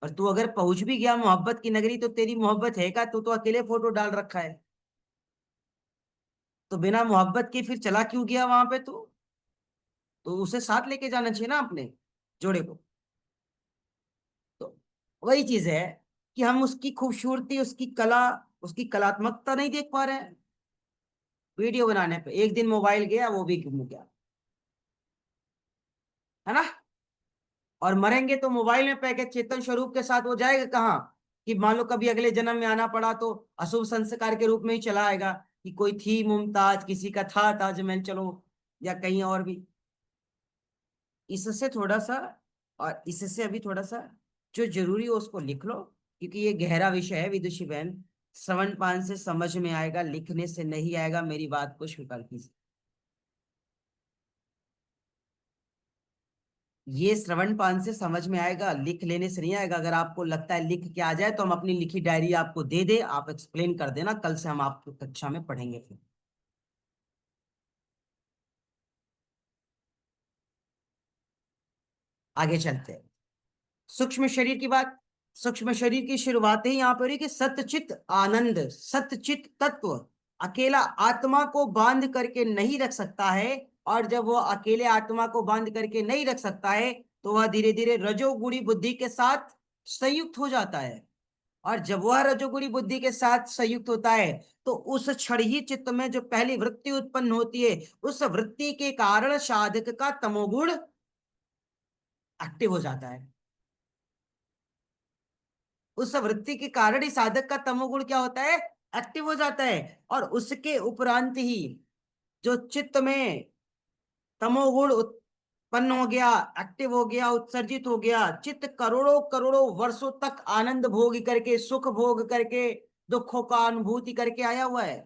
और तू अगर पहुंच भी गया मोहब्बत की नगरी, तो तेरी मोहब्बत है क्या? तू तो अकेले फोटो डाल रखा है। तो बिना मोहब्बत के फिर चला क्यों गया वहां पे तू? तो उसे साथ लेके जाना चाहिए ना अपने जोड़े को। तो वही चीज है कि हम उसकी खूबसूरती, उसकी कला, उसकी कलात्मकता नहीं देख पा रहे हैं। वीडियो बनाने पे एक दिन मोबाइल गया, वो भी गुम गया, है ना? और मरेंगे तो मोबाइल में पैकेज, चेतन स्वरूप के साथ वो जाएगा कहाँ? कि मान लो कभी अगले जन्म में आना पड़ा तो अशुभ संस्कार के रूप में ही चला आएगा, कि कोई थी मुमताज, किसी का था ताजमहल, चलो, या कहीं और भी। इससे थोड़ा सा, और इससे अभी थोड़ा सा जो जरूरी हो उसको लिख लो, क्योंकि ये गहरा विषय है विदुषी बहन। श्रवण पान से समझ में आएगा, लिखने से नहीं आएगा, मेरी बात को स्वीकार कीजिए। ये श्रवण पान से समझ में आएगा, लिख लेने से नहीं आएगा। अगर आपको लगता है लिख के आ जाए तो हम अपनी लिखी डायरी आपको दे दे, आप एक्सप्लेन कर देना, कल से हम आपको कक्षा में पढ़ेंगे फिर। आगे चलते हैं सूक्ष्म शरीर की बात। सूक्ष्म शरीर की शुरुआत ही यहाँ पर है कि सतचित आनंद, सतचित तत्व अकेला आत्मा को बांध करके नहीं रख सकता है। और जब वो अकेले आत्मा को बांध करके नहीं रख सकता है तो वह धीरे धीरे रजोगुणी बुद्धि के साथ संयुक्त हो जाता है। और जब वह रजोगुणी बुद्धि के साथ संयुक्त होता है तो उस क्षण ही चित्त में जो पहली वृत्ति उत्पन्न होती है, उस वृत्ति के कारण साधक का तमोगुण एक्टिव हो जाता है। उस वृत्ति के कारण ही साधक का तमोगुण क्या होता है, एक्टिव हो जाता है। और उसके उपरांत ही जो चित्त में तमोगुण उत्पन्न हो गया, एक्टिव हो गया, उत्सर्जित हो गया, चित्त करोड़ों करोड़ों वर्षों तक आनंद भोग करके, सुख भोग करके, दुखों का अनुभूति करके आया हुआ है।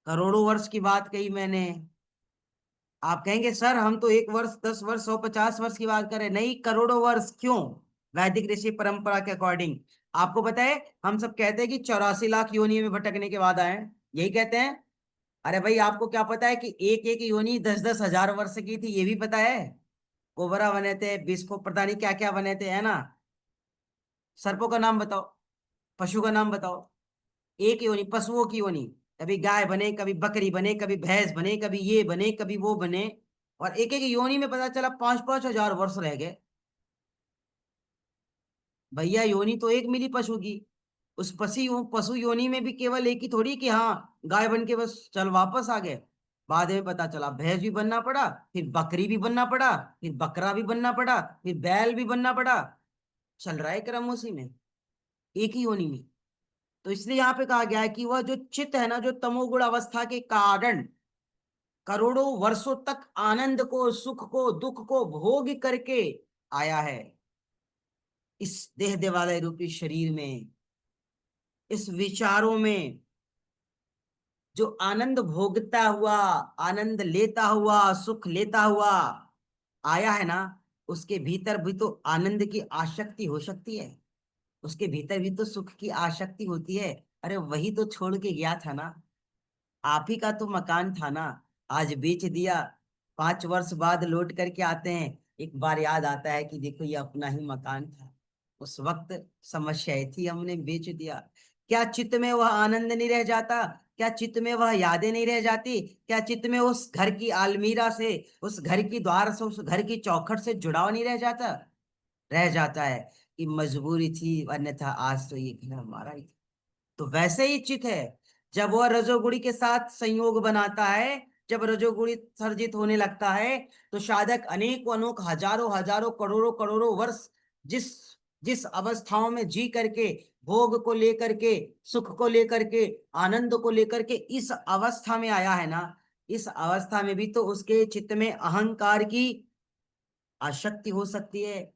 करोड़ों वर्ष की बात कही मैंने। आप कहेंगे सर हम तो 1 वर्ष, 10 वर्ष, 150 वर्ष की बात करें। नहीं, करोड़ों वर्ष। क्यों? वैदिक ऋषि परंपरा के अकॉर्डिंग आपको पता है, हम सब कहते हैं कि 84 लाख योनि में भटकने के बाद आए हैं, यही कहते हैं। अरे भाई, आपको क्या पता है कि एक एक योनि 10-10 हजार वर्ष की थी, ये भी पता है। कोबरा बने थे, बिस्को, पता नहीं क्या क्या बने थे, है ना। सर्पों का नाम बताओ, पशु का नाम बताओ। एक योनि, पशुओं की योनि, कभी गाय बने, कभी बकरी बने, कभी भैंस बने, कभी ये बने, कभी वो बने। और एक एक योनि में पता चला 5-5 हजार वर्ष रह गए। भैया योनि तो एक मिली पशु की। उस पशु योनि में भी केवल एक ही थोड़ी कि हाँ गाय बन के बस चल वापस आ गए। बाद में पता चला भैंस भी बनना पड़ा, फिर बकरी भी बनना पड़ा, फिर बकरा भी बनना पड़ा, फिर बैल भी बनना पड़ा। चल रहा है क्रम उसी में, एक ही योनि में। तो इसलिए यहाँ पे कहा गया है कि वह जो चित्त है ना, जो तमोगुण अवस्था के कारण करोड़ों वर्षों तक आनंद को, सुख को, दुख को भोग करके आया है इस देह देवालय रूपी शरीर में, इस विचारों में जो आनंद भोगता हुआ, आनंद लेता हुआ, सुख लेता हुआ आया है ना, उसके भीतर भी तो आनंद की आसक्ति हो सकती है, उसके भीतर भी तो सुख की आसक्ति होती है। अरे वही तो छोड़ के गया था ना, आप ही का तो मकान था ना, आज बेच दिया। 5 वर्ष बाद लौट करके आते हैं, एक बार याद आता है कि देखो ये अपना ही मकान था, उस वक्त समस्या थी, हमने बेच दिया। क्या चित्त में वह आनंद नहीं रह जाता? क्या चित्त में वह यादें नहीं रह जाती? क्या चित्त में उस घर की अलमीरा से, उस घर की द्वार से, उस घर की चौखट से जुड़ाव नहीं रह जाता? रह जाता है कि मजबूरी थी, अन्यथा आज तो ये घर हमारा ही था। तो वैसे ही चित है, जब वह रजोगुणी के साथ संयोग बनाता है, जब रजोगुणी सर्जित होने लगता है, तो साधक अनेक अनोक हजारों हजारों करोड़ों करोड़ों वर्ष जिस जिस अवस्थाओं में जी करके, भोग को लेकर के, सुख को लेकर के, आनंद को लेकर के इस अवस्था में आया है ना, इस अवस्था में भी तो उसके चित्त में अहंकार की आसक्ति हो सकती है,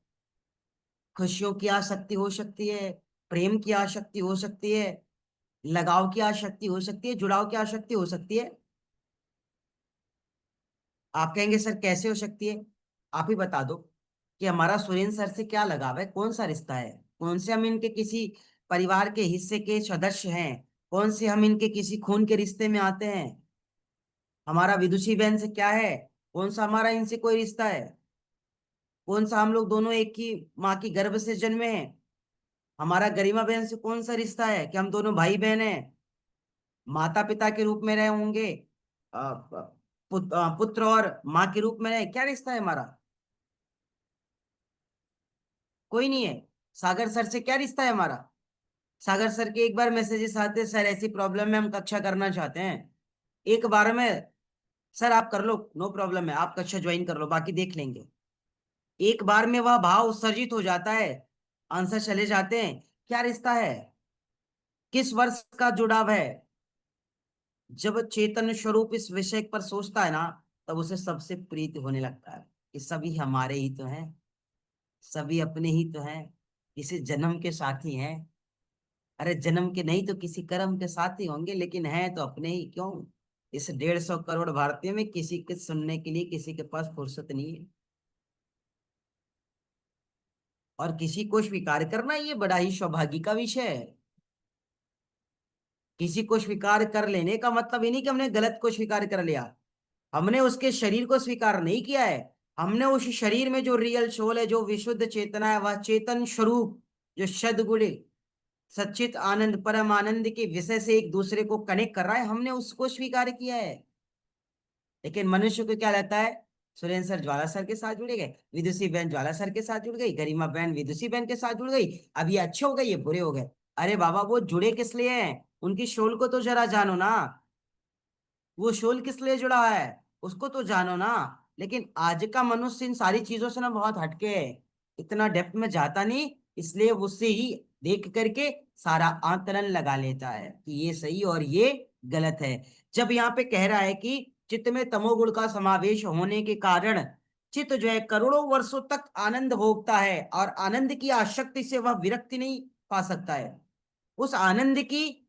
खुशियों की आसक्ति हो सकती है, प्रेम की आसक्ति हो सकती है, लगाव की आसक्ति हो सकती है, जुड़ाव की आसक्ति हो सकती है। आप कहेंगे सर कैसे हो सकती है? आप ही बता दो कि हमारा सुरेंद्र सर से क्या लगाव है, कौन सा रिश्ता है, कौन से हम इनके किसी परिवार के हिस्से के सदस्य हैं, कौन से हम इनके किसी खून के रिश्ते में आते हैं? हमारा विदुषी बहन से क्या है, कौन सा हमारा इनसे कोई रिश्ता है? कौन सा हम लोग दोनों एक ही माँ की गर्भ से जन्मे हैं? हमारा गरिमा बहन से कौन सा रिश्ता है कि हम दोनों भाई बहन हैं, माता पिता के रूप में रहे होंगे, पुत्र और माँ के रूप में रहे? क्या रिश्ता है हमारा? कोई नहीं है। सागर सर से क्या रिश्ता है हमारा? सागर सर के एक बार मैसेजेस आते, सर ऐसी प्रॉब्लम है, हम कक्षा करना चाहते हैं। एक बार में सर आप कर लो, नो प्रॉब्लम है, आप कक्षा ज्वाइन कर लो, बाकी देख लेंगे। एक बार में वह भाव उत्सर्जित हो जाता है, आंसर चले जाते हैं। क्या रिश्ता है, किस वर्ष का जुड़ाव है? जब चेतन स्वरूप इस विषय पर सोचता है ना, तब उसे सबसे प्रीति होने लगता है कि सभी हमारे ही तो हैं, सभी अपने ही तो हैं, इसी जन्म के साथी हैं। अरे जन्म के नहीं तो किसी कर्म के साथी होंगे, लेकिन हैं तो अपने ही क्यों? इस 150 करोड़ भारतीयों में किसी के सुनने के लिए किसी के पास फुर्सत नहीं है। और किसी को स्वीकार करना ये बड़ा ही सौभाग्य का विषय है। किसी को स्वीकार कर लेने का मतलब ये नहीं कि हमने गलत को स्वीकार कर लिया, हमने उसके शरीर को स्वीकार नहीं किया है। हमने उस शरीर में जो रियल सोल है, जो विशुद्ध चेतना है, वह चेतन स्वरूप जो सद्गुण सच्चित आनंद परम आनंद के विषय से एक दूसरे को कनेक्ट कर रहा है, हमने उसको स्वीकार किया है। लेकिन मनुष्य को क्या लगता है, सुरेंद्र सर ज्वाला सर के साथ जुड़े गए, विदुषी बहन ज्वाला सर के साथ जुड़ गई, गरिमा बहन विदुषी बहन के साथ जुड़ गई, अब ये अच्छे हो गए ये बुरे हो गए। अरे बाबा वो जुड़े किस लिए हैं? उनकी शोल को तो जरा जानो ना, वो शोल किस लिए जुड़ा है उसको तो जानो ना। लेकिन आज का मनुष्य इन सारी चीजों से ना बहुत हटके है, इतना डेप्थ में जाता नहीं, इसलिए उससे ही देख करके सारा आकलन लगा लेता है कि ये सही और ये गलत है। जब यहाँ पे कह रहा है कि चित्त में तमोगुण का समावेश होने के कारण चित्त जो है करोड़ों वर्षों तक आनंद भोगता है, और आनंद की आसक्ति से वह विरक्ति नहीं पा सकता है। उस आनंद की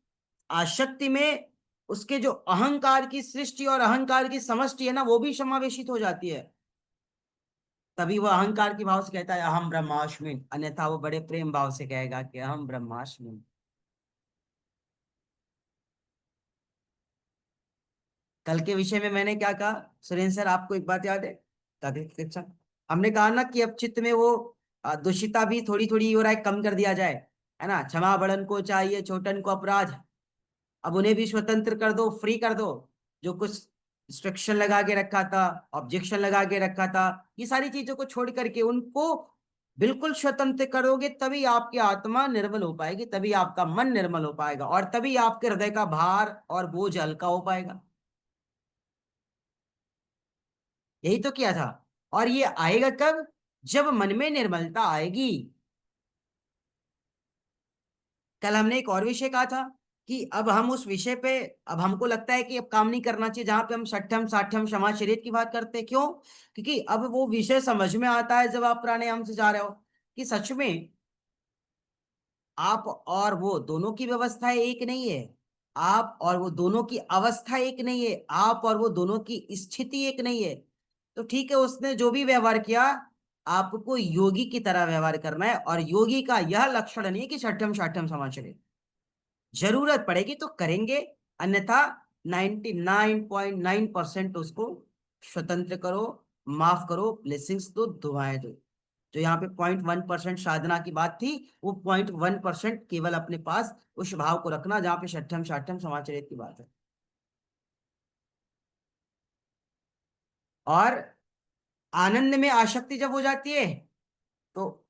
आसक्ति में उसके जो अहंकार की सृष्टि और अहंकार की समष्टि है ना, वो भी समावेशित हो जाती है। तभी वह अहंकार की भाव से कहता है अहम ब्रह्मास्मि, अन्यथा वो बड़े प्रेम भाव से कहेगा कि अहम ब्रह्मास्मि। कल के विषय में मैंने क्या कहा सुरेंद्र सर, आपको एक बात याद है? अच्छा, हमने कहा ना कि अब चित्त में वो दूषिता भी थोड़ी थोड़ी हो रहा है, कम कर दिया जाए, है ना। क्षमा बड़न को चाहिए छोटन को अपराध, अब उन्हें भी स्वतंत्र कर दो, फ्री कर दो। जो कुछ रिस्ट्रिक्शन लगा के रखा था, ऑब्जेक्शन लगा के रखा था, ये सारी चीजों को छोड़ करके उनको बिल्कुल स्वतंत्र करोगे, तभी आपकी आत्मा निर्मल हो पाएगी, तभी आपका मन निर्मल हो पाएगा, और तभी आपके हृदय का भार और बोझ हल्का हो पाएगा। यही तो किया था। और ये आएगा कब? जब मन में निर्मलता आएगी। कल हमने एक और विषय कहा था कि अब हम उस विषय पे, अब हमको लगता है कि अब काम नहीं करना चाहिए जहां पे हम सठ्यम साठ्यम क्षमा शरीर की बात करते हैं। क्यों? क्योंकि अब वो विषय समझ में आता है जब आप प्राणायाम से जा रहे हो कि सच में आप और वो दोनों की व्यवस्था एक नहीं है, आप और वो दोनों की अवस्था एक नहीं है, आप और वो दोनों की स्थिति एक नहीं है। तो ठीक है, उसने जो भी व्यवहार किया, आपको योगी की तरह व्यवहार करना है, और योगी का यह लक्षण नहीं है कि सठ्यम साठ्यम समाचरे, जरूरत पड़ेगी तो करेंगे, अन्यथा 99.9% उसको स्वतंत्र करो, माफ करो, ब्लेसिंग्स दो, दुआएं दो। जो यहाँ पे 0.1% साधना की बात थी, वो 0.1% केवल अपने पास उस भाव को रखना जहाँ पे षट्ठम साठ्यम समाचरित की बात है। और आनंद में आसक्ति जब हो जाती है तो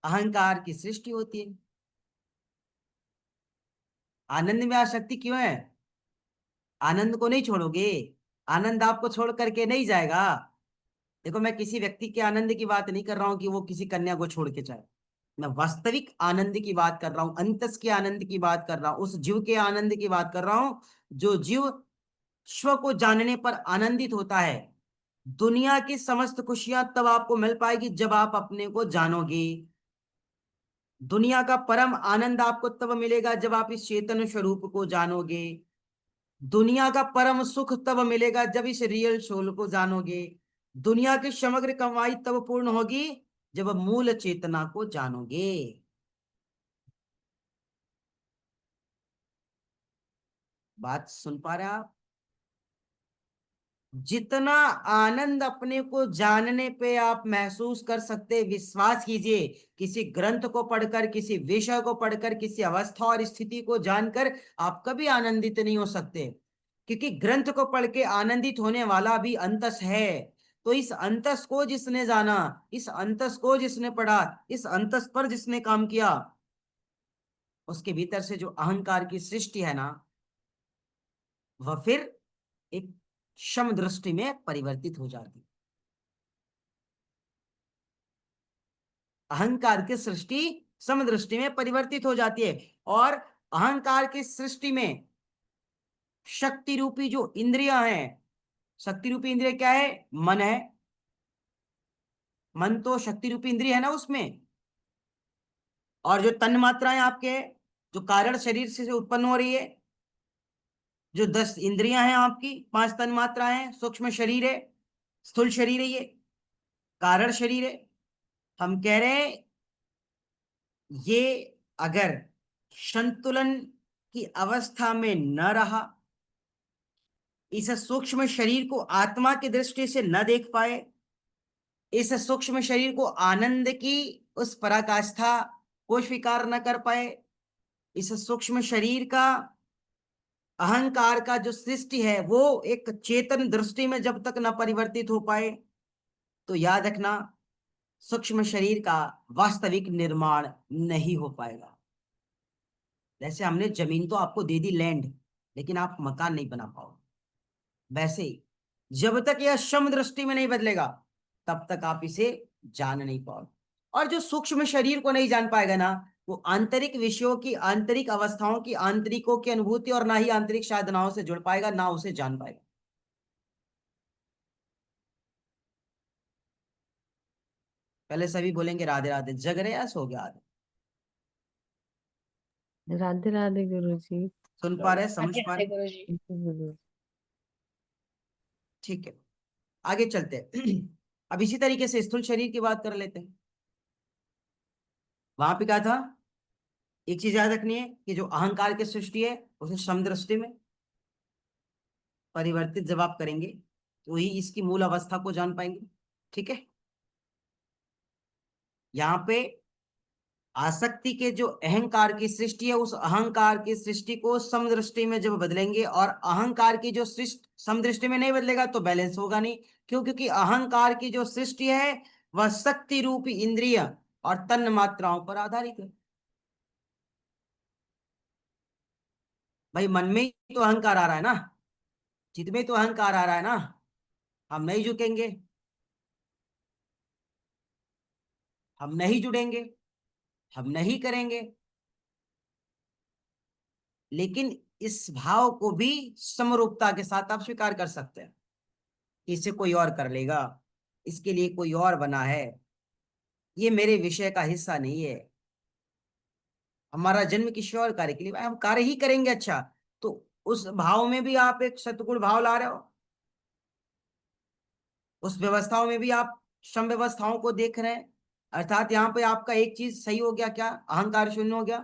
अहंकार की सृष्टि होती है। आनंद में आसक्ति क्यों है? आनंद को नहीं छोड़ोगे, आनंद आपको छोड़ करके नहीं जाएगा। देखो मैं किसी व्यक्ति के आनंद की बात नहीं कर रहा हूं कि वो किसी कन्या को छोड़ के जाए, मैं वास्तविक आनंद की बात कर रहा हूं, अंतस के आनंद की बात कर रहा हूं, उस जीव के आनंद की बात कर रहा हूं जो जीव स्व को जानने पर आनंदित होता है। दुनिया की समस्त खुशियां तब आपको मिल पाएगी जब आप अपने को जानोगे। दुनिया का परम आनंद आपको तब मिलेगा जब आप इस चेतन स्वरूप को जानोगे। दुनिया का परम सुख तब मिलेगा जब इस रियल सोल को जानोगे। दुनिया की समग्र कमाई तब पूर्ण होगी जब मूल चेतना को जानोगे। बात सुन पा रहे हैं आप? जितना आनंद अपने को जानने पे आप महसूस कर सकते, विश्वास कीजिए, किसी ग्रंथ को पढ़कर, किसी विषय को पढ़कर, किसी अवस्था और स्थिति को जानकर आप कभी आनंदित नहीं हो सकते। क्योंकि ग्रंथ को पढ़ के आनंदित होने वाला भी अंतस है। तो इस अंतस को जिसने जाना, इस अंतस को जिसने पढ़ा, इस अंतस पर जिसने काम किया, उसके भीतर से जो अहंकार की सृष्टि है ना, वह फिर एक सम दृष्टि में परिवर्तित हो जाती। अहंकार की सृष्टि समदृष्टि में परिवर्तित हो जाती है। और अहंकार की सृष्टि में शक्ति रूपी जो इंद्रियां हैं, शक्ति रूपी इंद्रिय क्या है? मन है। मन तो शक्ति रूपी इंद्रिय है ना उसमें। और जो तन मात्राएं आपके, जो कारण शरीर से उत्पन्न हो रही है, जो 10 इंद्रियां हैं आपकी, 5 तन मात्राएं हैं, सूक्ष्म शरीर है, स्थूल शरीर है, ये कारण शरीर है। हम कह रहे हैं ये अगर संतुलन की अवस्था में न रहा, इस सूक्ष्म शरीर को आत्मा की दृष्टि से न देख पाए, इस सूक्ष्म शरीर को आनंद की उस पराकाष्ठा को स्वीकार न कर पाए, इस सूक्ष्म शरीर का अहंकार का जो सृष्टि है वो एक चेतन दृष्टि में जब तक न परिवर्तित हो पाए, तो याद रखना सूक्ष्म शरीर का वास्तविक निर्माण नहीं हो पाएगा। जैसे हमने जमीन तो आपको दे दी, लैंड, लेकिन आप मकान नहीं बना पाओगे, वैसे ही जब तक यह सम दृष्टि में नहीं बदलेगा तब तक आप इसे जान नहीं पाओगे। और जो सूक्ष्म शरीर को नहीं जान पाएगा ना, वो आंतरिक विषयों की, आंतरिक अवस्थाओं की, आंतरिकों की अनुभूति और ना ही आंतरिक साधनाओं से जुड़ पाएगा, ना उसे जान पाएगा। पहले सभी बोलेंगे राधे राधे। जग रहे या सो गया आधे? राधे राधे गुरु जी। सुन पा रहे, समझ राधे पा राधे रहे? गुरु जी। गुरु ठीक है, आगे चलते हैं। अब इसी तरीके से स्थूल शरीर की बात कर लेते हैं। वहां पे क्या था? एक चीज याद रखनी है कि जो अहंकार की सृष्टि है उसे समदृष्टि में परिवर्तित जब आप करेंगे तो ही इसकी मूल अवस्था को जान पाएंगे। ठीक है, यहाँ पे आसक्ति के जो अहंकार की सृष्टि है, उस अहंकार की सृष्टि को समदृष्टि में जब बदलेंगे, और अहंकार की जो सृष्टि समदृष्टि में नहीं बदलेगा तो बैलेंस होगा नहीं। क्यों? क्योंकि अहंकार की जो सृष्टि है वह शक्ति रूपी इंद्रिय और तन मात्राओं पर आधारित है। भाई मन में ही तो अहंकार आ रहा है ना, चित्त में तो अहंकार आ रहा है ना। हम नहीं झुकेंगे, हम नहीं जुड़ेंगे, हम नहीं करेंगे, लेकिन इस भाव को भी समरूपता के साथ आप स्वीकार कर सकते हैं। इसे कोई और कर लेगा, इसके लिए कोई और बना है, ये मेरे विषय का हिस्सा नहीं है। हमारा जन्म किसी और कार्य के लिए, हम कार्य ही करेंगे। अच्छा, तो उस भाव में भी आप एक सतगुण भाव ला रहे हो, उस व्यवस्थाओं में भी आप सम व्यवस्थाओं को देख रहे हैं। अर्थात यहाँ पे आपका एक चीज सही हो गया, क्या? अहंकार शून्य हो गया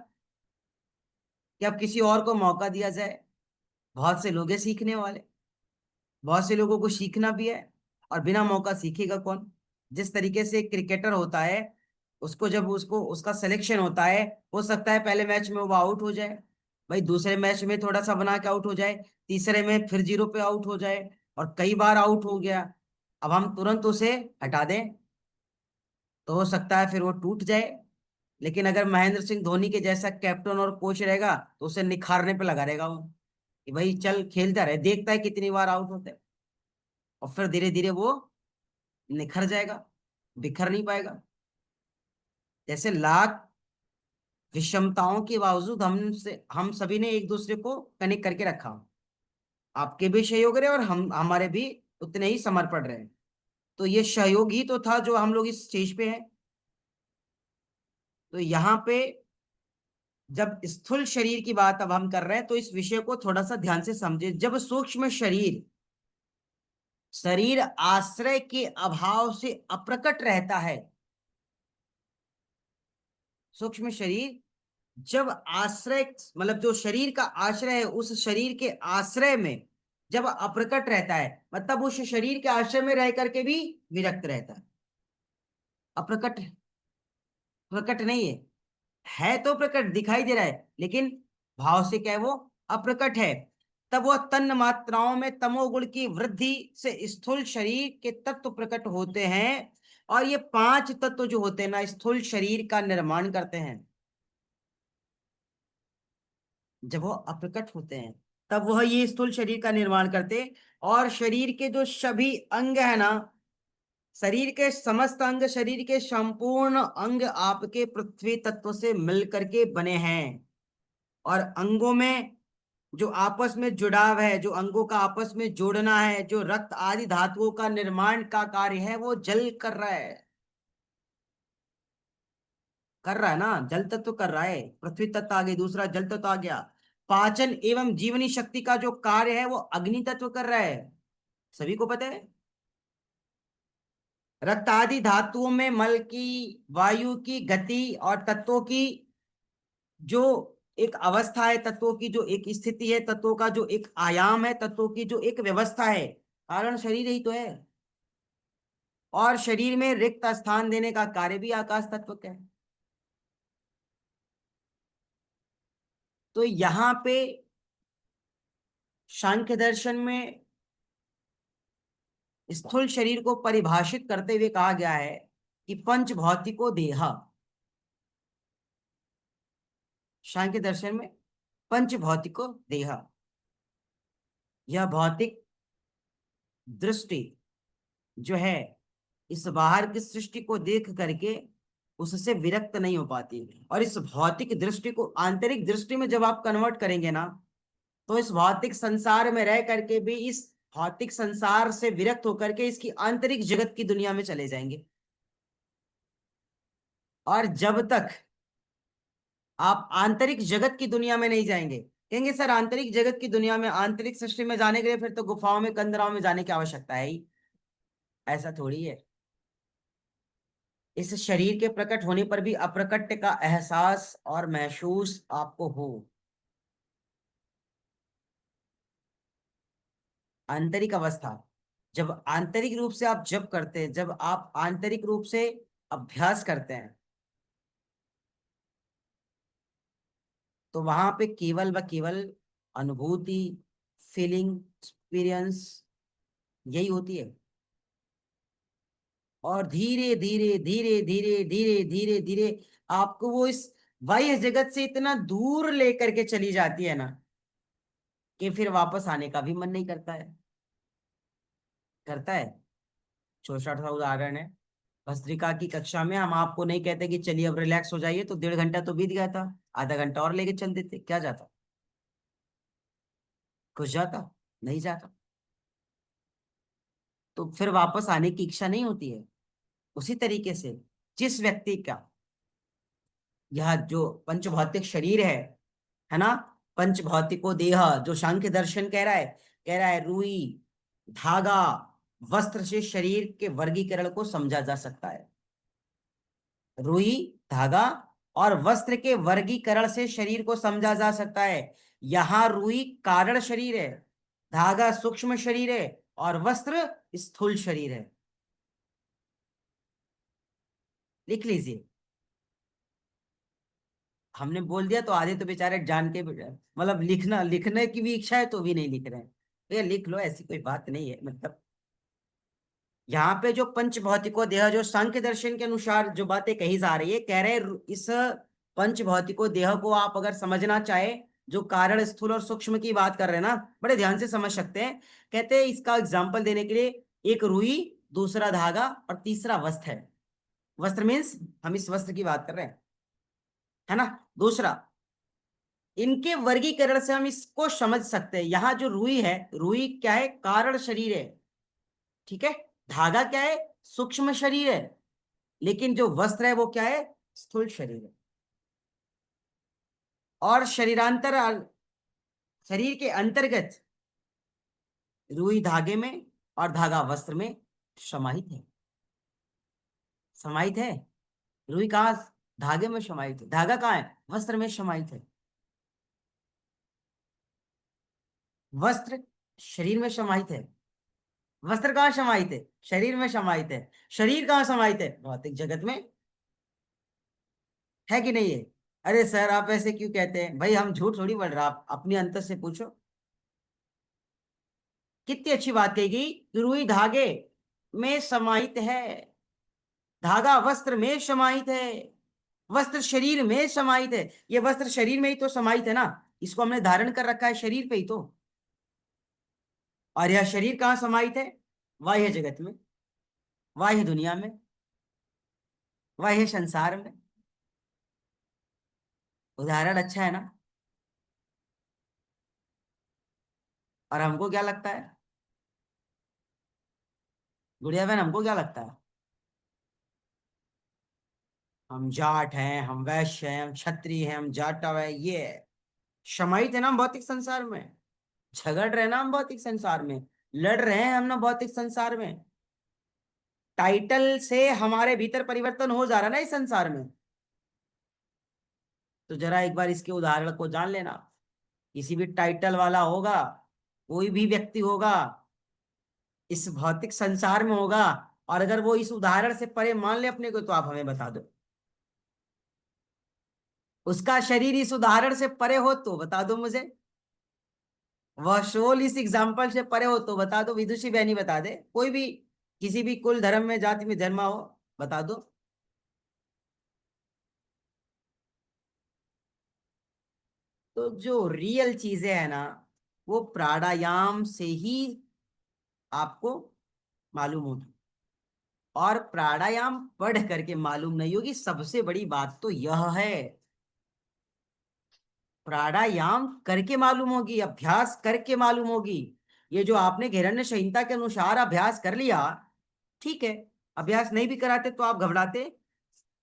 कि अब किसी और को मौका दिया जाए। बहुत से लोग हैं सीखने वाले, बहुत से लोगों को सीखना भी है, और बिना मौका सीखेगा कौन? जिस तरीके से एक क्रिकेटर होता है, उसको जब उसको उसका सिलेक्शन होता है, हो सकता है पहले मैच में वो आउट हो जाए, भाई दूसरे मैच में थोड़ा सा बना के आउट हो जाए, तीसरे में फिर 0 पे आउट हो जाए, और कई बार आउट हो गया। अब हम तुरंत उसे हटा दें तो हो सकता है फिर वो टूट जाए। लेकिन अगर महेंद्र सिंह धोनी के जैसा कैप्टन और कोच रहेगा तो उसे निखारने पे लगा रहेगा वो, कि भाई चल खेलता रहे, देखता है कितनी बार आउट होता है, और फिर धीरे धीरे वो निखर जाएगा, बिखर नहीं पाएगा। जैसे लाख विषमताओं के बावजूद हम सभी ने एक दूसरे को कनेक्ट करके रखा। आपके भी सहयोग रहे और हम हमारे भी उतने ही समर्पण रहे। तो ये सहयोग ही तो था जो हम लोग इस स्टेज पे हैं। तो यहाँ पे जब स्थूल शरीर की बात अब हम कर रहे हैं तो इस विषय को थोड़ा सा ध्यान से समझे। जब सूक्ष्म शरीर शरीर आश्रय के अभाव से अप्रकट रहता है, सूक्ष्म शरीर जब आश्रय, मतलब जो शरीर का आश्रय है, उस शरीर के आश्रय में जब अप्रकट रहता है, मतलब उस शरीर के आश्रय में रह करके भी विरक्त रहता है। अप्रकट, प्रकट नहीं है, है तो प्रकट दिखाई दे रहा है, लेकिन भाव से क्या है? वो अप्रकट है। तब वह तन मात्राओं में तमोगुण की वृद्धि से स्थूल शरीर के तत्व प्रकट होते हैं। और ये 5 तत्व जो होते हैं ना, स्थूल शरीर का निर्माण करते हैं। जब वो अप्रकट होते हैं तब वह ये स्थूल शरीर का निर्माण करते, और शरीर के जो सभी अंग है ना, शरीर के समस्त अंग, शरीर के संपूर्ण अंग आपके पृथ्वी तत्व से मिल करके बने हैं। और अंगों में जो आपस में जुड़ाव है, जो अंगों का आपस में जोड़ना है, जो रक्त आदि धातुओं का निर्माण का कार्य है, वो जल कर रहा है। कर रहा है ना, जल तत्व कर रहा है। पृथ्वी तत्व आ गई, दूसरा जल तत्व आ गया। पाचन एवं जीवनी शक्ति का जो कार्य है वो अग्नि तत्व कर रहा है, सभी को पता है। रक्त आदि धातुओं में मल की, वायु की गति और तत्वों की जो एक अवस्था है, तत्वों की जो एक स्थिति है, तत्वों का जो एक आयाम है, तत्वों की जो एक व्यवस्था है, कारण शरीर ही तो है। और शरीर में रिक्त स्थान देने का कार्य भी आकाश तत्व का है। तो यहां पे सांख्य दर्शन में स्थूल शरीर को परिभाषित करते हुए कहा गया है कि पंच भौतिको देह। सांख्य दर्शन में पंच भौतिको देह, यह भौतिक दृष्टि जो है इस बाहर की सृष्टि को देख करके उससे विरक्त नहीं हो पाती। और इस भौतिक दृष्टि को आंतरिक दृष्टि में जब आप कन्वर्ट करेंगे ना, तो इस भौतिक संसार में रह करके भी इस भौतिक संसार से विरक्त होकर के इसकी आंतरिक जगत की दुनिया में चले जाएंगे। और जब तक आप आंतरिक जगत की दुनिया में नहीं जाएंगे, कहेंगे सर आंतरिक जगत की दुनिया में, आंतरिक सृष्टि में जाने के लिए फिर तो गुफाओं में, कंदराओं में जाने की आवश्यकता है ही। ऐसा थोड़ी है। इस शरीर के प्रकट होने पर भी अप्रकट का एहसास और महसूस आपको हो। आंतरिक अवस्था, जब आंतरिक रूप से आप जप करते हैं, जब आप आंतरिक रूप से अभ्यास करते हैं, तो वहां पे केवल व केवल अनुभूति, फीलिंग, एक्सपीरियंस यही होती है। और धीरे धीरे धीरे धीरे धीरे धीरे धीरे आपको वो इस बाह्य जगत से इतना दूर लेकर के चली जाती है ना, कि फिर वापस आने का भी मन नहीं करता है। करता है? छोटा सा उदाहरण है, भस्त्रिका की कक्षा में हम आपको नहीं कहते कि चलिए अब रिलैक्स हो जाइए, तो 1.5 घंटा तो बीत गया था, आधा घंटा और लेके चल देते, क्या जाता? कुछ जाता? नहीं जाता। तो फिर वापस आने की इच्छा नहीं होती है। उसी तरीके से जिस व्यक्ति का यह जो पंचभौतिक शरीर है ना, पंच भौतिको देह, जो सांख्य दर्शन कह रहा है, कह रहा है रुई, धागा, वस्त्र से शरीर के वर्गीकरण को समझा जा सकता है। रुई, धागा और वस्त्र के वर्गीकरण से शरीर को समझा जा सकता है। यहां रुई कारण शरीर है, धागा सूक्ष्म शरीर है और वस्त्र स्थूल शरीर है। लिख लीजिए। हमने बोल दिया तो आधे तो बेचारे जान के मतलब लिखना, लिखने की भी इच्छा है तो भी नहीं लिख रहे हैं। भैया लिख लो, ऐसी कोई बात नहीं है। मतलब यहाँ पे जो पंच भौतिको देह, जो सांख्य दर्शन के अनुसार जो बातें कही जा रही है, कह रहे हैं इस पंच भौतिको देह को आप अगर समझना चाहे, जो कारण स्थूल और सूक्ष्म की बात कर रहे हैं ना, बड़े ध्यान से समझ सकते हैं। कहते हैं इसका एग्जाम्पल देने के लिए, एक रुई, दूसरा धागा और तीसरा वस्त्र है। वस्त्र मीन्स हम इस वस्त्र की बात कर रहे हैं, है ना। दूसरा, इनके वर्गीकरण से हम इसको समझ सकते हैं। यहाँ जो रुई है, रुई क्या है? कारण शरीर है, ठीक है। धागा क्या है? सूक्ष्म शरीर है। लेकिन जो वस्त्र है वो क्या है? स्थूल शरीर है। और शरीरांतर, शरीर के अंतर्गत रुई धागे में और धागा वस्त्र में समाहित है। समाहित है। रुई कहाँ? धागे में समाहित है। धागा कहाँ है? वस्त्र में समाहित है। वस्त्र शरीर में समाहित है। वस्त्र कहाँ समाहित है? शरीर में समाहित है। शरीर कहाँ समाहित है? भौतिक जगत में। है कि नहीं है? अरे सर आप ऐसे क्यों कहते हैं? भाई हम झूठ थोड़ी बोल रहे, आप अपने अंतर से पूछो। कितनी अच्छी बात कही गई, रुई धागे में समाहित है, धागा वस्त्र में समाहित है, वस्त्र शरीर में समाहित है। ये वस्त्र शरीर में ही तो समाहित है ना, इसको हमने धारण कर रखा है शरीर पे ही तो। और यह शरीर कहाँ समाहित है? बाह्य जगत में। बाह्य दुनिया में, बाह्य संसार में। उदाहरण अच्छा है ना? और हमको क्या लगता है गुड़िया बहन, हमको क्या लगता है? हम जाट हैं, हम वैश्य हैं, हम क्षत्रिय हैं, हम जाटव है, ये है। समाहित है ना हम भौतिक संसार में, झगड़ रहे हैं ना हम भौतिक संसार में, लड़ रहे हैं हम ना भौतिक संसार में। टाइटल से हमारे भीतर परिवर्तन हो जा रहा है ना इस संसार में। तो जरा एक बार इसके उदाहरण को जान लेना। किसी भी टाइटल वाला होगा, कोई भी व्यक्ति होगा, इस भौतिक संसार में होगा, और अगर वो इस उदाहरण से परे मान ले अपने को, तो आप हमें बता दो। उसका शरीर इस उदाहरण से परे हो तो बता दो मुझे। वह सोल इस एग्जाम्पल से परे हो तो बता दो। विदुषी बहनी बता दे, कोई भी किसी भी कुल धर्म में जाति में जन्मा हो, बता दो। तो जो रियल चीजें है ना, वो प्राणायाम से ही आपको मालूम होगी। और प्राणायाम पढ़ करके मालूम नहीं होगी। सबसे बड़ी बात तो यह है, प्राणायाम करके मालूम होगी, अभ्यास करके मालूम होगी। ये जो आपने हिरण्य संहिता के अनुसार अभ्यास कर लिया, ठीक है। अभ्यास नहीं भी कराते तो आप घबराते।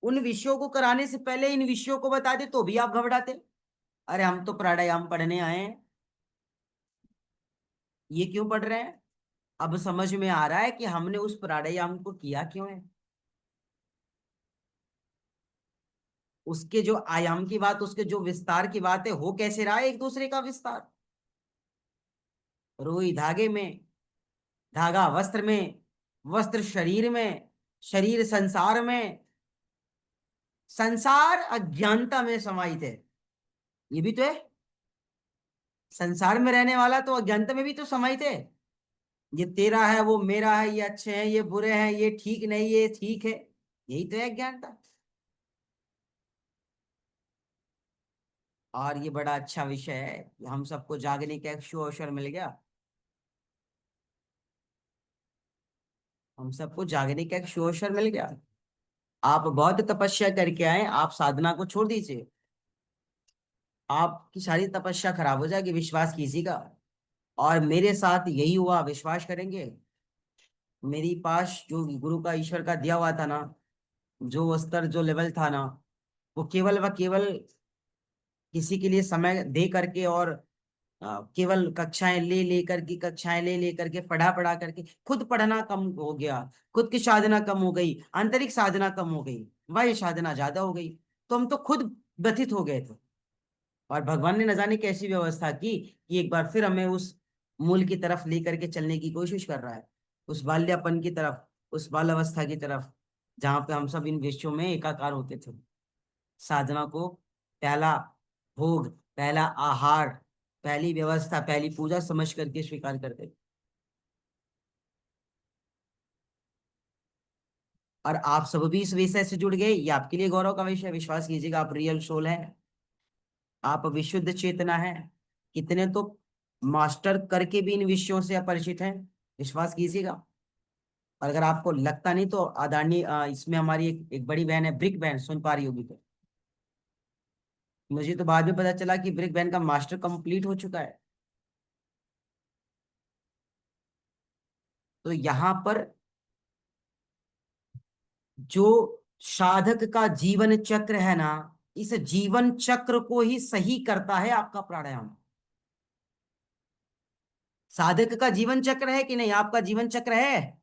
उन विषयों को कराने से पहले इन विषयों को बता दे तो भी आप घबराते। अरे हम तो प्राणायाम पढ़ने आए हैं, ये क्यों पढ़ रहे हैं? अब समझ में आ रहा है कि हमने उस प्राणायाम को किया क्यों है। उसके जो आयाम की बात, उसके जो विस्तार की बात है, हो कैसे रहा है एक दूसरे का विस्तार? रुई धागे में, धागा वस्त्र में, वस्त्र शरीर में, शरीर संसार में, संसार अज्ञानता में समाहित है। ये भी तो है, संसार में रहने वाला तो अज्ञानता में भी तो समाहित है। ये तेरा है, वो मेरा है, ये अच्छे हैं, ये बुरे हैं, ये ठीक नहीं, ये ठीक है। यही तो है अज्ञानता। और ये बड़ा अच्छा विषय है कि हम सबको जागने का एक अवसर मिल गया। हम सबको जागने का एक अवसर मिल गया। आप बहुत तपस्या करके आए, आप साधना को छोड़ दीजिए। आपकी सारी तपस्या खराब हो जाएगी, विश्वास कीजिएगा। और मेरे साथ यही हुआ, विश्वास करेंगे। मेरी पास जो गुरु का, ईश्वर का दिया हुआ था ना, जो स्तर, जो लेवल था ना, वो केवल व केवल किसी के लिए समय दे करके, और केवल कक्षाएं ले लेकर के, कक्षाएं ले लेकर के, पढ़ा पढ़ा करके खुद पढ़ना कम हो गया। खुद की साधना कम हो गई, आंतरिक साधना कम हो गई, वही साधना ज्यादा हो गई। तो हम तो खुद व्यथित हो गए थे। और भगवान ने न जाने कैसी व्यवस्था की कि एक बार फिर हमें उस मूल की तरफ लेकर के चलने की कोशिश कर रहा है। उस बाल्यापन की तरफ, उस बाल अवस्था की तरफ, जहां पे हम सब इन विषयों में एकाकार होते थे। साधना को पहला भोग, पहला आहार, पहली व्यवस्था, पहली पूजा समझ करके स्वीकार करते थे। और आप सब भी इस विषय से जुड़ गए, ये आपके लिए गौरव का विषय है। विश्वास कीजिएगा, आप रियल सोल है, आप विशुद्ध चेतना है। कितने तो मास्टर करके भी इन विषयों से अपरिचित हैं, विश्वास कीजिएगा। और अगर आपको लगता नहीं तो आदरणीय, इसमें हमारी एक बड़ी बहन है, ब्रिक बहन, सुन पा रही होगी तो। मुझे तो बाद में पता चला कि ब्रिक बहन का मास्टर कंप्लीट हो चुका है। तो यहाँ पर जो साधक का जीवन चक्र है ना, इस जीवन चक्र को ही सही करता है आपका प्राणायाम। साधक का जीवन चक्र है कि नहीं? आपका जीवन चक्र है?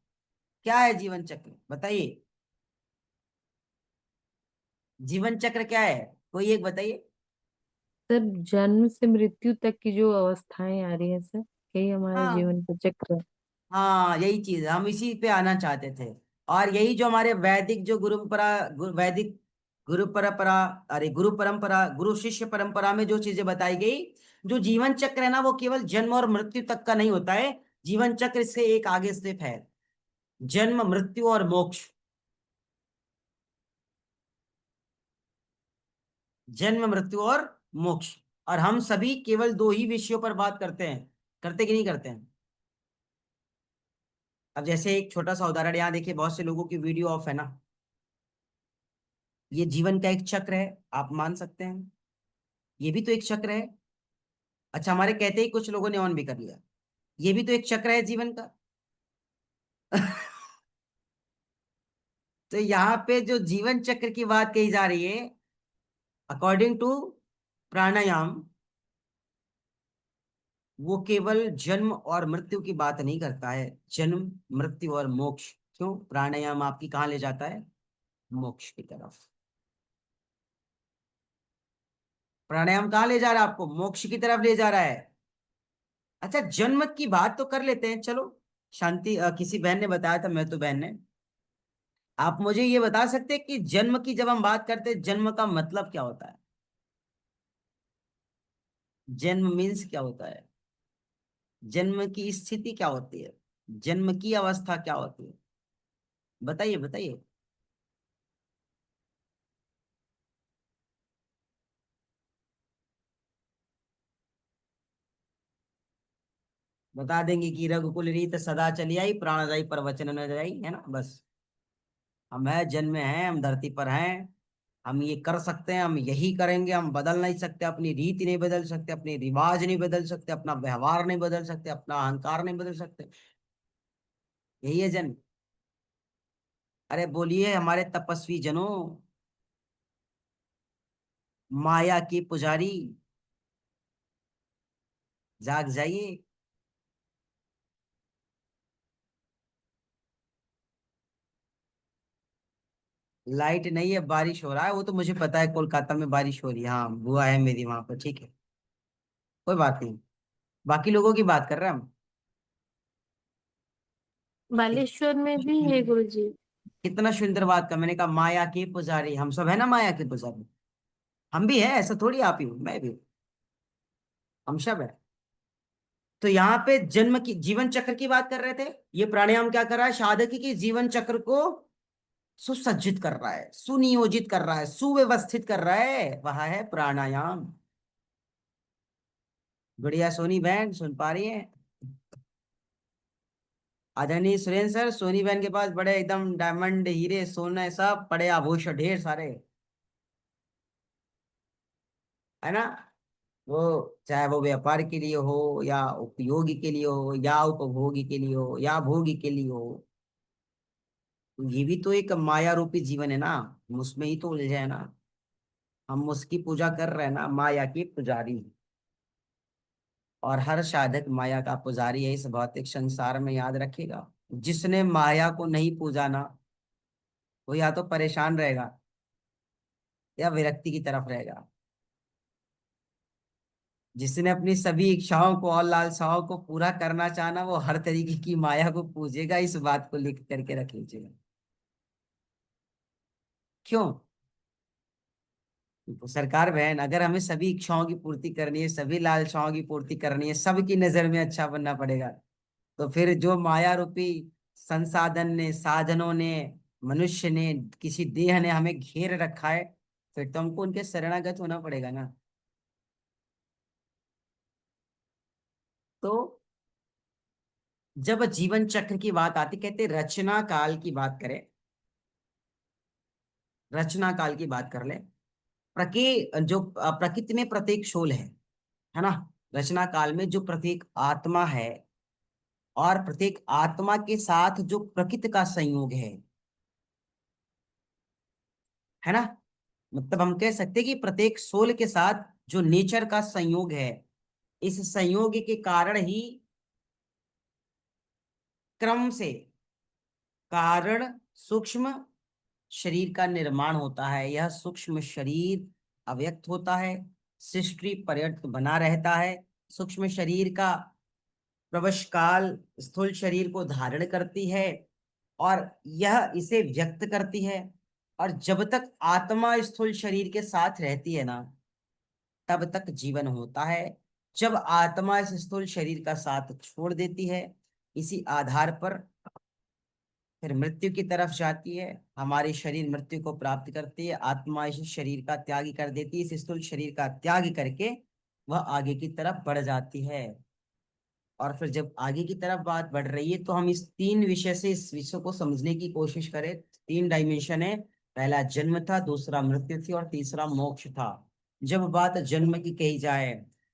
क्या है जीवन चक्र, बताइए। जीवन चक्र क्या है, कोई एक बताइए। सर, जन्म से मृत्यु तक की जो अवस्थाएं आ रही है सर, यही हमारे हाँ, जीवन का चक्र है। हाँ, यही चीज हम इसी पे आना चाहते थे। और यही जो हमारे वैदिक जो वैदिक गुरु परंपरा, अरे गुरु परंपरा, गुरु शिष्य परंपरा में जो चीजें बताई गई, जो जीवन चक्र है ना, वो केवल जन्म और मृत्यु तक का नहीं होता है। जीवन चक्र से एक आगे स्टेप है, जन्म, मृत्यु और मोक्ष। जन्म, मृत्यु और मोक्ष। और हम सभी केवल दो ही विषयों पर बात करते हैं, करते कि नहीं करते हैं? अब जैसे एक छोटा सा उदाहरण यहाँ देखिए, बहुत से लोगों की वीडियो ऑफ है ना, ये जीवन का एक चक्र है, आप मान सकते हैं, ये भी तो एक चक्र है। अच्छा, हमारे कहते ही कुछ लोगों ने ऑन भी कर लिया, ये भी तो एक चक्र है जीवन का। तो यहाँ पे जो जीवन चक्र की बात कही जा रही है, अकॉर्डिंग टू प्राणायाम, वो केवल जन्म और मृत्यु की बात नहीं करता है, जन्म मृत्यु और मोक्ष। क्यों? प्राणायाम आपकी कहाँ ले जाता है? मोक्ष की तरफ। प्राणायाम कहाँ ले जा रहा है आपको? मोक्ष की तरफ ले जा रहा है। अच्छा, जन्म की बात तो कर लेते हैं, चलो। शांति किसी बहन ने बताया था, मैं तो बहन ने, आप मुझे ये बता सकते हैं कि जन्म की जब हम बात करते हैं, जन्म का मतलब क्या होता है? जन्म मीन्स क्या होता है? जन्म की स्थिति क्या होती है? जन्म की अवस्था क्या होती है? बताइए बताइए। बता देंगे कि रघुकुल रीत सदा चली आई, प्राणदायी प्रवचन न जाई, है ना, बस। हम है, जन्मे हैं, हम धरती पर हैं, हम ये कर सकते हैं, हम यही करेंगे, हम बदल नहीं सकते, अपनी रीति नहीं बदल सकते, अपने रिवाज नहीं बदल सकते, अपना व्यवहार नहीं बदल सकते, अपना अहंकार नहीं बदल सकते। यही है जन्म। अरे बोलिए हमारे तपस्वी जनों, माया के पुजारी, जाग जाइए। लाइट नहीं है, बारिश हो रहा है, वो तो मुझे पता है, कोलकाता में बारिश हो रही है, हाँ बुआ है मेरी वहां पर, ठीक है, कोई बात नहीं। बाकी लोगों की बात कर रहे हैं हम। बालेश्वर में भी है गुरुजी। कितना सुंदर बात का, मैंने कहा माया के पुजारी, हम सब है ना माया के पुजारी। हम भी है, ऐसा थोड़ी आप ही हो, मैं भी हूं, हम सब है। तो यहाँ पे जन्म की, जीवन चक्र की बात कर रहे थे। ये प्राणायाम क्या कर रहा है? साधक के जीवन चक्र को सुसज्जित कर रहा है, सुनियोजित कर रहा है, सुव्यवस्थित कर रहा है, वह है प्राणायाम। बढ़िया सोनी बहन सुन पा रही है? आदरणीय सुरेंद्र सर, सोनी बहन के पास बड़े एकदम डायमंड हीरे सोने सब पड़े, आभूषण ढेर सारे, है ना। वो चाहे वो व्यापार के लिए हो, या उपयोगी के लिए हो, या उपभोगी के लिए हो, या भोगी के लिए हो, तो ये भी तो एक माया रूपी जीवन है ना, हम उसमें ही तो उलझे है ना। हम उसकी पूजा कर रहे हैं ना, माया की पुजारी। और हर साधक माया का पुजारी है इस भौतिक संसार में, याद रखिएगा। जिसने माया को नहीं पूजा ना, वो या तो परेशान रहेगा, या विरक्ति की तरफ रहेगा। जिसने अपनी सभी इच्छाओं को और लालसाओं को पूरा करना चाहना, वो हर तरीके की माया को पूजेगा, इस बात को लिख करके रख लीजिएगा। क्यों? तो सरकार बहन, अगर हमें सभी इच्छाओं की पूर्ति करनी है, सभी लालसाओं की पूर्ति करनी है, सबकी नजर में अच्छा बनना पड़ेगा, तो फिर जो माया रूपी संसाधन ने, साधनों ने, मनुष्य ने, किसी देह ने हमें घेर रखा है, फिर तो हमको उनके शरणागत होना पड़ेगा ना। तो जब जीवन चक्र की बात आती, कहते रचना काल की बात करें, रचना काल की बात कर ले, जो प्रकृति में प्रत्येक शोल है ना, रचना काल में जो प्रत्येक आत्मा और प्रत्येक आत्मा के साथ जो प्रकृति का संयोग है ना, मतलब हम कह सकते हैं कि प्रत्येक सोल के साथ जो नेचर का संयोग है, इस संयोग के कारण ही क्रम से कारण सूक्ष्म शरीर का निर्माण होता है। यह सूक्ष्म शरीर अव्यक्त होता है, सृष्टि पर्यंत बना रहता है। सूक्ष्म शरीर का प्रवश काल स्थूल शरीर को धारण करती है, और यह इसे व्यक्त करती है। और जब तक आत्मा स्थूल शरीर के साथ रहती है ना, तब तक जीवन होता है। जब आत्मा इस स्थूल शरीर का साथ छोड़ देती है, इसी आधार पर फिर मृत्यु की तरफ जाती है, हमारी शरीर मृत्यु को प्राप्त करती है, आत्मा इस शरीर का त्याग कर देती है, इस स्थूल शरीर का त्याग करके वह आगे की तरफ बढ़ जाती है। और फिर जब आगे की तरफ बात बढ़ रही है तो हम इस तीन विषय से इस विषय को समझने की कोशिश करें। तीन डायमेंशन है, पहला जन्म था, दूसरा मृत्यु थी और तीसरा मोक्ष था। जब बात जन्म की कही जाए,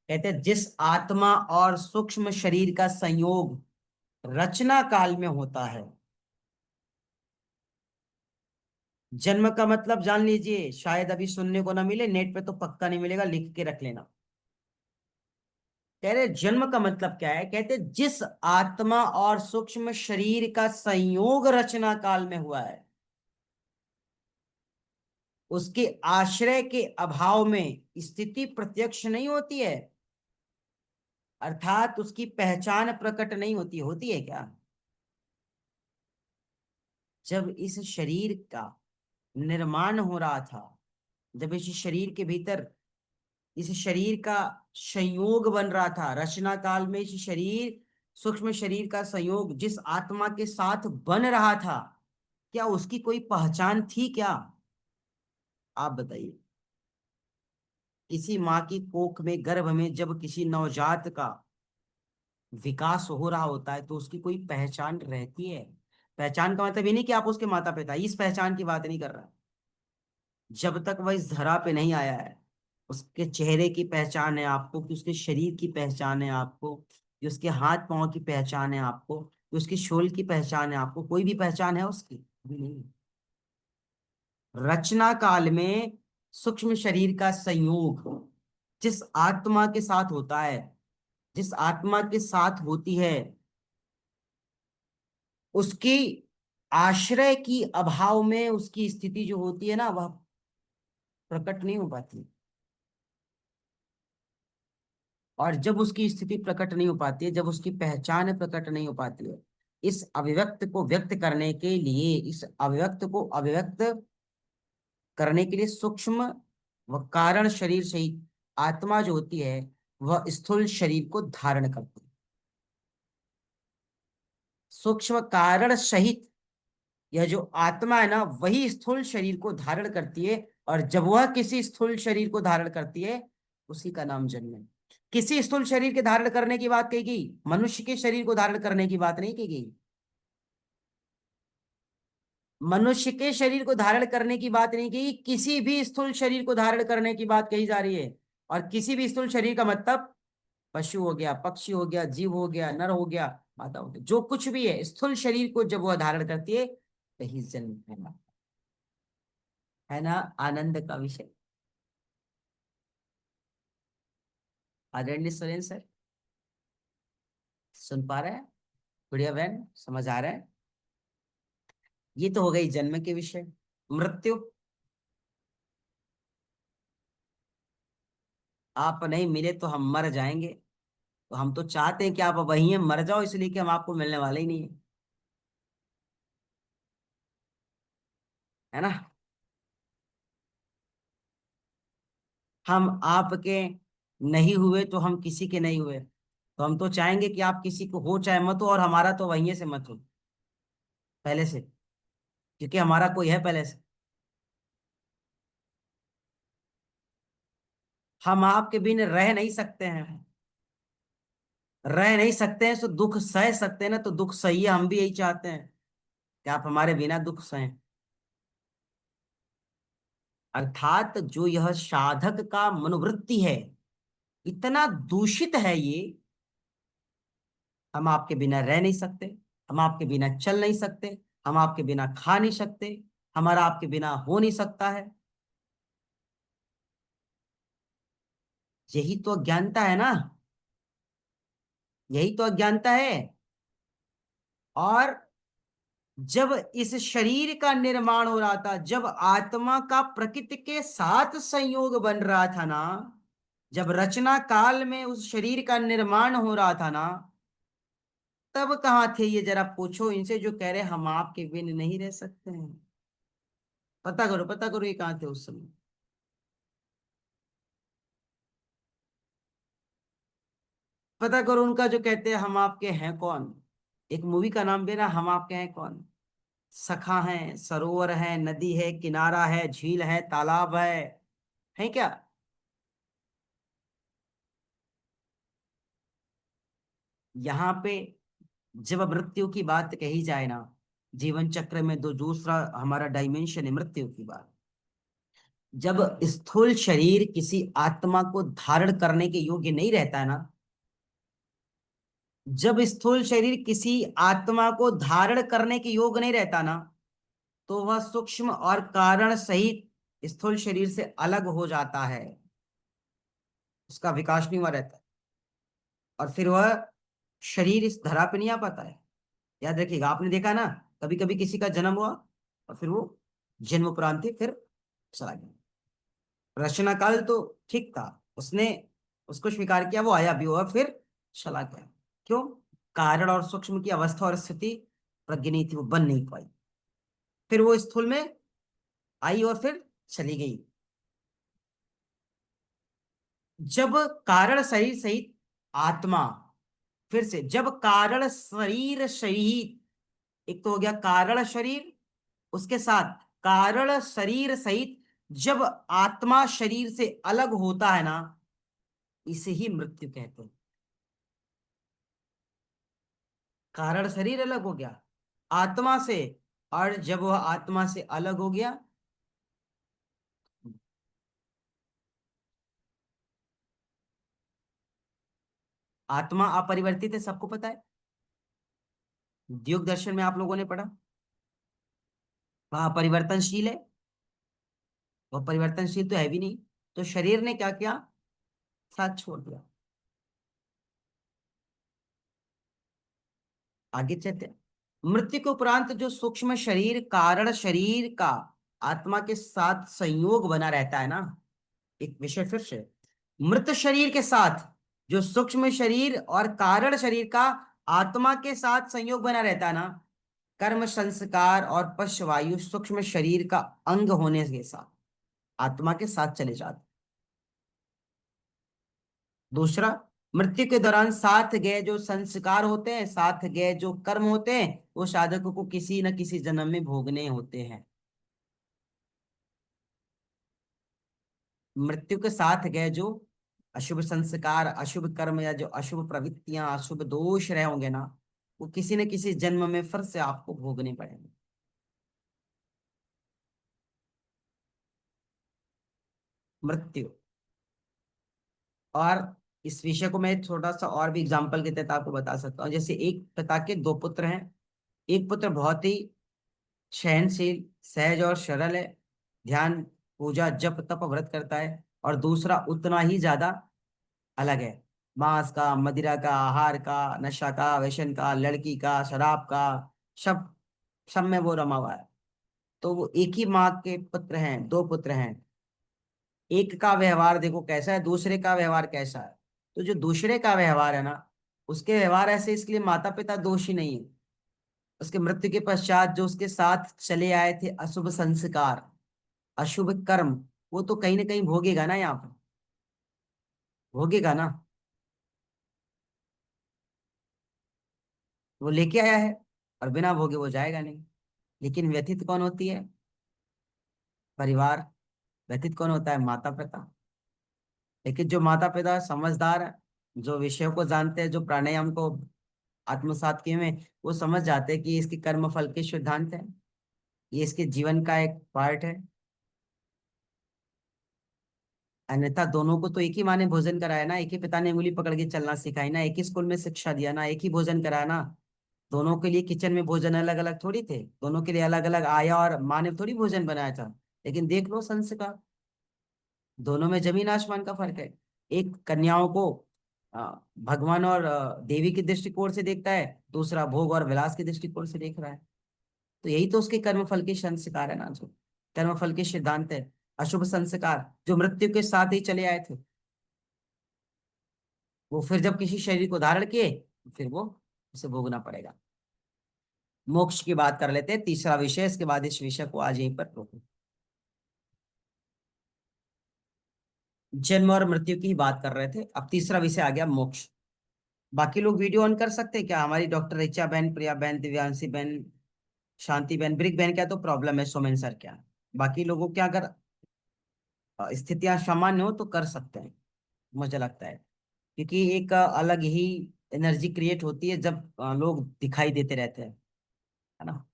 कहते हैं जिस आत्मा और सूक्ष्म शरीर का संयोग रचना काल में होता है। जन्म का मतलब जान लीजिए, शायद अभी सुनने को ना मिले, नेट पे तो पक्का नहीं मिलेगा, लिख के रख लेना। कह रहे जन्म का मतलब क्या है, कहते जिस आत्मा और सूक्ष्म शरीर का संयोग रचना काल में हुआ है, उसके आश्रय के अभाव में स्थिति प्रत्यक्ष नहीं होती है, अर्थात उसकी पहचान प्रकट नहीं होती। होती है क्या? जब इस शरीर का निर्माण हो रहा था, जब इस शरीर के भीतर इस शरीर का संयोग बन रहा था, रचना काल में इस शरीर सूक्ष्म शरीर का संयोग जिस आत्मा के साथ बन रहा था, क्या उसकी कोई पहचान थी क्या? आप बताइए। किसी माँ की कोख में, गर्भ में जब किसी नवजात का विकास हो रहा होता है तो उसकी कोई पहचान रहती है। पहचान का मतलब ये नहीं कि आप उसके माता पिता, इस पहचान की बात नहीं कर रहा। जब तक वह इस धरा पे नहीं आया है, उसके चेहरे की पहचान है आपको, कि उसके शरीर की पहचान है आपको, कि उसके हाथ पांव की पहचान है आपको, कि उसकी शोल की पहचान है आपको। कोई भी पहचान है उसकी? भी नहीं। रचना काल में सूक्ष्म शरीर का संयोग जिस आत्मा के साथ होता है, जिस आत्मा के साथ होती है, उसकी आश्रय की अभाव में उसकी स्थिति जो होती है ना, वह प्रकट नहीं हो पाती। और जब उसकी स्थिति प्रकट नहीं हो पाती है, जब उसकी पहचान प्रकट नहीं हो पाती है, इस अभिव्यक्त को व्यक्त करने के लिए, इस अभिव्यक्त को अभिव्यक्त करने के लिए सूक्ष्म व कारण शरीर सहित आत्मा जो होती है, वह स्थूल शरीर को धारण करती है। सूक्ष्म कारण सहित यह जो आत्मा है ना, वही स्थूल शरीर को धारण करती है। और जब वह किसी स्थूल शरीर को धारण करती है, उसी का नाम जन्म है। किसी स्थूल शरीर के धारण करने की बात कही गई, मनुष्य के शरीर को धारण करने की बात नहीं कही गई। मनुष्य के शरीर को धारण करने की बात नहीं कही, किसी भी स्थूल शरीर को धारण करने की बात कही जा रही है। और किसी भी स्थूल शरीर का मतलब पशु हो गया, पक्षी हो गया, जीव हो गया, नर हो गया, मादा हो गया, जो कुछ भी है, स्थूल शरीर को जब वह धारण करती है, वही जन्म है ना। आनंद का विषय। आदरणीय सुरेंद्र सर, सुन पा रहे हैं? बढ़िया बहन, समझ आ रहा है? ये तो हो गई जन्म के विषय। मृत्यु, आप नहीं मिले तो हम मर जाएंगे। तो हम तो चाहते हैं कि आप वहीं हैं, मर जाओ, इसलिए कि हम आपको मिलने वाले ही नहीं है, है ना। हम आपके नहीं हुए तो हम किसी के नहीं हुए, तो हम तो चाहेंगे कि आप किसी को हो चाहे मत हो, और हमारा तो वहीं से मत हो पहले से, क्योंकि हमारा कोई है पहले से। हम आपके बिन रह नहीं सकते हैं, रह नहीं सकते हैं तो दुख सह सकते हैं ना, तो दुख सही है, हम भी यही चाहते हैं कि आप हमारे बिना दुख सहें। अर्थात जो यह साधक का मनोवृत्ति है, इतना दूषित है ये। हम आपके बिना रह नहीं सकते, हम आपके बिना चल नहीं सकते, हम आपके बिना खा नहीं सकते, हमारा आपके बिना हो नहीं सकता है। यही तो अज्ञानता है ना, यही तो अज्ञानता है। और जब इस शरीर का निर्माण हो रहा था, जब आत्मा का प्रकृति के साथ संयोग बन रहा था ना, जब रचना काल में उस शरीर का निर्माण हो रहा था ना, तब कहाँ थे ये? जरा पूछो इनसे जो कह रहे हम आपके बिन नहीं रह सकते हैं। पता करो, पता करो ये कहाँ थे उस समय। पता करो उनका जो कहते हैं हम आपके हैं कौन। एक मूवी का नाम देना, हम आपके हैं कौन। सखा है, सरोवर है, नदी है, किनारा है, झील है, तालाब है क्या? यहाँ पे जब मृत्यु की बात कही जाए ना, जीवन चक्र में जो दूसरा हमारा डायमेंशन है मृत्यु की बात, जब स्थूल शरीर किसी आत्मा को धारण करने के योग्य नहीं रहता है ना, जब स्थूल शरीर किसी आत्मा को धारण करने के योग्य नहीं रहता ना, तो वह सूक्ष्म और कारण सहित स्थूल शरीर से अलग हो जाता है, उसका विकास नहीं हुआ रहता है, और फिर वह शरीर इस धरा पे नहीं आ पाता है। याद रखिएगा, आपने देखा ना, कभी कभी किसी का जन्म हुआ और फिर वो जन्म उपरांत ही फिर चला गया। रचना काल तो ठीक था, उसने उसको स्वीकार किया, वो आया भी हुआ फिर चला गया। क्यों? कारण और सूक्ष्म की अवस्था और स्थिति प्रज्ञ नहीं थी, वो बन नहीं पाई, फिर वो स्थूल में आई और फिर चली गई। जब कारण शरीर सहित आत्मा, फिर से जब कारण शरीर सहित, एक तो हो गया कारण शरीर, उसके साथ कारण शरीर सहित जब आत्मा शरीर से अलग होता है ना, इसे ही मृत्यु कहते हैं। कारण शरीर अलग हो गया आत्मा से, और जब वह आत्मा से अलग हो गया, आत्मा अपरिवर्तित है, सबको पता है, योग दर्शन में आप लोगों ने पढ़ा, वह परिवर्तनशील है, वह परिवर्तनशील तो है भी नहीं, तो शरीर ने क्या किया, साथ छोड़ दिया। आगे चलते हैं। मृत्यु के उपरांत जो सूक्ष्म शरीर कारण शरीर का आत्मा के साथ संयोग बना रहता है ना, एक विषय फिर से, मृत शरीर के साथ जो सूक्ष्म शरीर और कारण शरीर का आत्मा के साथ संयोग बना रहता है ना, कर्म संस्कार और पश्चवायु सूक्ष्म शरीर का अंग होने के साथ आत्मा के साथ चले जाते। दूसरा, मृत्यु के दौरान साथ गए जो संस्कार होते हैं, साथ गए जो कर्म होते हैं, वो साधक को किसी न किसी जन्म में भोगने होते हैं। मृत्यु के साथ गए जो अशुभ संस्कार, अशुभ कर्म या जो अशुभ प्रवृत्तियां, अशुभ दोष रहे होंगे ना, वो किसी न किसी जन्म में फिर से आपको भोगने पड़ेंगे। मृत्यु, और इस विषय को मैं छोटा सा और भी एग्जाम्पल के तहत आपको बता सकता हूँ। जैसे एक पिता के दो पुत्र हैं, एक पुत्र बहुत ही सहनशील, सहज और सरल है, ध्यान पूजा जप तप व्रत करता है, और दूसरा उतना ही ज्यादा अलग है, मांस का, मदिरा का, आहार का, नशा का, व्यसन का, लड़की का, शराब का, सब सब में वो रमा हुआ है। तो वो एक ही माँ के पुत्र हैं, दो पुत्र हैं, एक का व्यवहार देखो कैसा है, दूसरे का व्यवहार कैसा है। तो जो दूसरे का व्यवहार है ना, उसके व्यवहार ऐसे इसलिए माता पिता दोषी नहीं है, उसके मृत्यु के पश्चात जो उसके साथ चले आए थे अशुभ संस्कार, अशुभ कर्म, वो तो कहीं ना कहीं भोगेगा ना, यहाँ पर भोगेगा ना, वो लेके आया है, और बिना भोगे वो जाएगा नहीं। लेकिन व्यथित कौन होती है? परिवार। व्यथित कौन होता है? माता पिता। लेकिन जो माता पिता समझदार है, जो विषयों को जानते हैं, जो प्राणायाम को आत्मसात किए हुए, वो समझ जाते हैं कि इसके कर्म फल के सिद्धांत है, ये इसके जीवन का एक पार्ट है। अन्यथा दोनों को तो एक ही माँ ने भोजन कराया ना, एक ही पिता ने उंगली पकड़ के चलना सिखाई ना, एक ही स्कूल में शिक्षा दिया ना, एक ही भोजन कराया ना। दोनों के लिए किचन में भोजन अलग अलग थोड़ी थे, दोनों के लिए अलग अलग आया, और माँ ने थोड़ी भोजन बनाया था। लेकिन देख लो संस्कार, दोनों में जमीन आसमान का फर्क है। एक कन्याओं को भगवान और देवी के दृष्टिकोण से देखता है, दूसरा भोग और विलास के दृष्टिकोण से देख रहा है। तो यही तो उसके कर्म फल के संस्कार है ना, जो कर्म फल के सिद्धांत है। अशुभ संस्कार जो मृत्यु के साथ ही चले आए थे, वो फिर जब किसी शरीर को धारण किए, फिर वो उसे भोगना पड़ेगा। मोक्ष की बात कर लेते हैं, तीसरा विषय, इसके बाद इस विषय को आज यहीं पर रोको। जन्म और मृत्यु की बात कर रहे थे, अब तीसरा विषय आ गया मोक्ष। बाकी लोग वीडियो ऑन कर सकते हैं क्या? हमारी डॉक्टर रिचा बहन, प्रिया बहन, दिव्यांशी बहन, शांति बहन, ब्रिक बहन, क्या तो प्रॉब्लम है? सोमेन सर क्या? बाकी लोगों क्या, अगर स्थितियां सामान्य हो तो कर सकते हैं, मुझे लगता है, क्योंकि एक अलग ही एनर्जी क्रिएट होती है जब लोग दिखाई देते रहते हैं, है ना।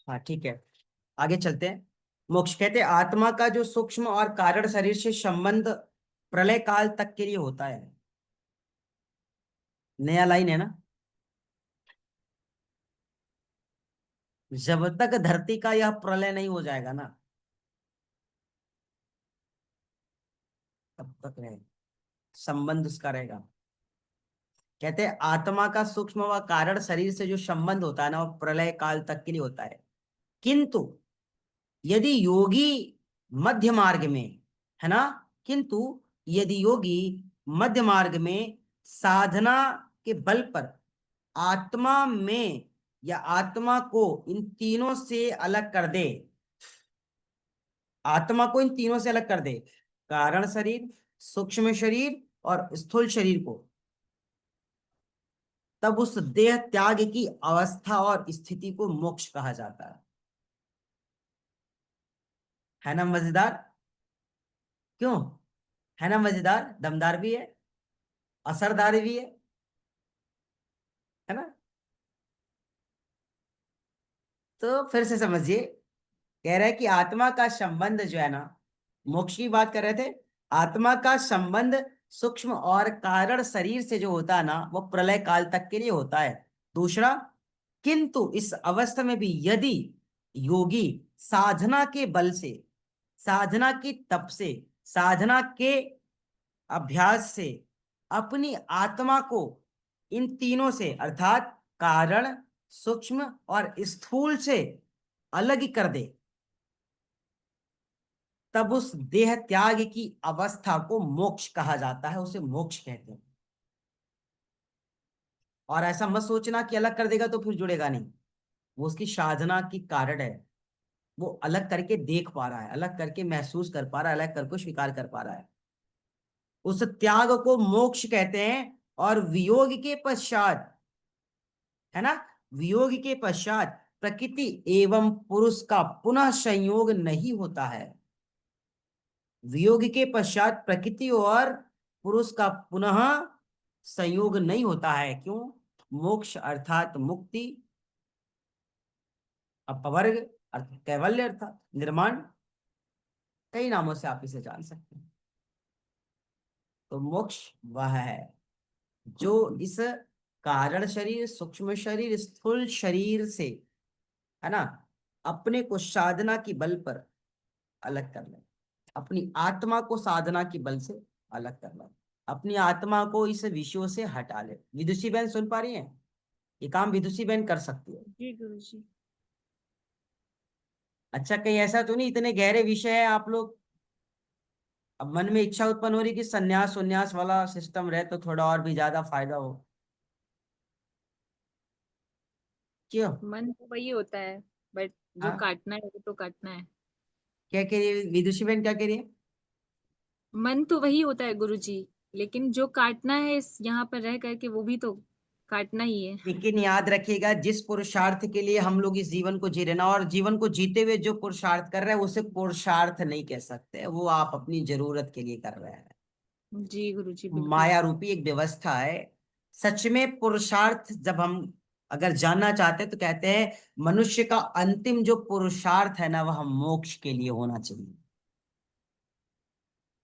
हाँ ठीक है, आगे चलते हैं। मोक्ष कहते हैं आत्मा का जो सूक्ष्म और कारण शरीर से संबंध प्रलय काल तक के लिए होता है। नया लाइन है ना। जब तक धरती का यह प्रलय नहीं हो जाएगा ना, तब तक रहेगा, संबंध उसका रहेगा। कहते हैं आत्मा का सूक्ष्म व कारण शरीर से जो संबंध होता है ना, वो प्रलय काल तक के लिए होता है। किंतु यदि योगी मध्य मार्ग में, है ना, किंतु यदि योगी मध्य मार्ग में साधना के बल पर आत्मा में या आत्मा को इन तीनों से अलग कर दे, आत्मा को इन तीनों से अलग कर दे, कारण शरीर, सूक्ष्म शरीर और स्थूल शरीर को, तब उस देह त्याग की अवस्था और स्थिति को मोक्ष कहा जाता है ना। मजेदार क्यों? है ना मजेदार, दमदार भी है, असरदार भी है ना। तो फिर से समझिए, कह रहा है कि आत्मा का संबंध जो है ना, मोक्ष की बात कर रहे थे, आत्मा का संबंध सूक्ष्म और कारण शरीर से जो होता है ना, वो प्रलय काल तक के लिए होता है। दूसरा, किंतु इस अवस्था में भी यदि योगी साधना के बल से, साधना की तप से, साधना के अभ्यास से अपनी आत्मा को इन तीनों से अर्थात कारण, सूक्ष्म और स्थूल से अलग कर दे, तब उस देह त्याग की अवस्था को मोक्ष कहा जाता है, उसे मोक्ष कहते हैं। और ऐसा मत सोचना कि अलग कर देगा तो फिर जुड़ेगा नहीं, वो उसकी साधना की कारण है। वो अलग करके देख पा रहा है, अलग करके महसूस कर पा रहा है, अलग करके स्वीकार कर पा रहा है, उस त्याग को मोक्ष कहते हैं। और वियोग के पश्चात, है ना, वियोग के पश्चात प्रकृति एवं पुरुष का पुनः संयोग नहीं होता है। वियोग के पश्चात प्रकृति और पुरुष का पुनः संयोग नहीं होता है। क्यों? मोक्ष अर्थात मुक्ति, अपवर्ग अर्थात कैवल्य अर्थात निर्माण, कई नामों से आप इसे जान सकते हैं। तो मोक्ष वह है जो इस कारण शरीर, सूक्ष्म शरीर, स्थूल शरीर से, है ना, अपने को साधना की बल पर अलग कर ले, अपनी आत्मा को साधना की बल से अलग कर ले, अपनी आत्मा को इस विषयों से हटा ले। विदुषी बहन सुन पा रही हैं? ये काम विदुषी बहन कर सकती है। जी गुरुजी। अच्छा, कहीं ऐसा तो नहीं इतने गहरे विषय है आप लोग, अब मन में इच्छा उत्पन्न हो रही कि संन्यास उन्यास वाला सिस्टम रहे तो थोड़ा और भी ज्यादा फायदा हो? क्यों? मन तो वही होता है, बट जो हाँ, काटना है वो तो काटना है। क्या कह रही है विदुषी बहन, क्या कह रही है? मन तो वही होता है गुरुजी, लेकिन जो काटना है इस यहाँ पर रह करके वो भी तो काटना ही है। लेकिन याद रखिएगा, जिस पुरुषार्थ के लिए हम लोग इस जीवन को जी रहे ना, और जीवन को जीते हुए जो पुरुषार्थ कर रहे हैं उसे पुरुषार्थ नहीं कह सकते, वो आप अपनी जरूरत के लिए कर रहे हैं। जी गुरुजी बिल्कुल। माया रूपी एक व्यवस्था है। सच में पुरुषार्थ जब हम अगर जानना चाहते हैं तो कहते हैं मनुष्य का अंतिम जो पुरुषार्थ है ना, वह मोक्ष के लिए होना चाहिए।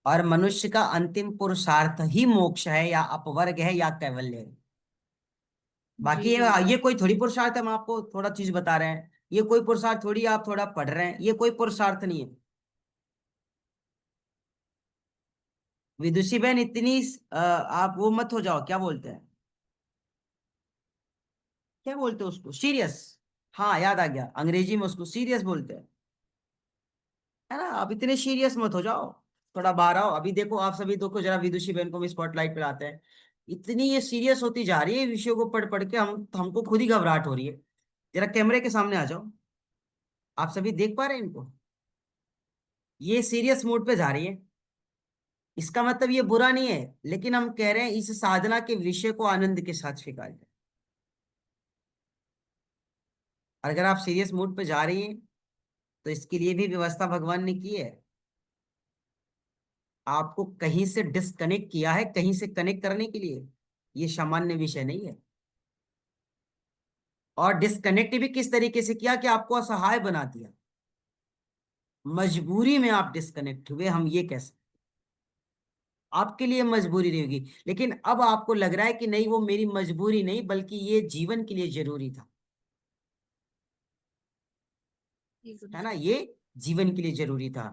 और मनुष्य का अंतिम पुरुषार्थ ही मोक्ष है या अपवर्ग है या कैवल्य है। बाकी जी गुरुजी। ये कोई थोड़ी पुरुषार्थ है, हम आपको थोड़ा चीज बता रहे हैं, ये कोई पुरुषार्थ थोड़ी आप थोड़ा पढ़ रहे हैं, ये कोई पुरुषार्थ नहीं है। विदुषी बहन इतनी आप वो मत हो जाओ, क्या बोलते हैं, क्या बोलते हैं उसको, सीरियस। हाँ याद आ गया, अंग्रेजी में उसको सीरियस बोलते हैं, है ना। आप इतने सीरियस मत हो जाओ, थोड़ा बाहर आओ। अभी देखो आप सभी दो को जरा विदुषी बहन को भी स्पॉटलाइट पे लाते हैं। इतनी ये सीरियस होती जा रही है विषयों को पढ़ पढ़ के, हमको खुद ही घबराहट हो रही है। जरा कैमरे के सामने आ जाओ, आप सभी देख पा रहे हैं इनको, ये सीरियस मोड पे जा रही है। इसका मतलब ये बुरा नहीं है, लेकिन हम कह रहे हैं इस साधना के विषय को आनंद के साथ स्वीकार करें। और अगर आप सीरियस मूड पे जा रही हैं तो इसके लिए भी व्यवस्था भगवान ने की है। आपको कहीं से डिस्कनेक्ट किया है कहीं से कनेक्ट करने के लिए, ये सामान्य विषय नहीं है। और डिस्कनेक्ट भी किस तरीके से किया कि आपको असहाय बना दिया, मजबूरी में आप डिस्कनेक्ट हुए, हम ये कह सकते। आपके लिए मजबूरी नहीं होगी, लेकिन अब आपको लग रहा है कि नहीं, वो मेरी मजबूरी नहीं बल्कि ये जीवन के लिए जरूरी था, जी है गुरुजी। ना, ये जीवन के लिए जरूरी था।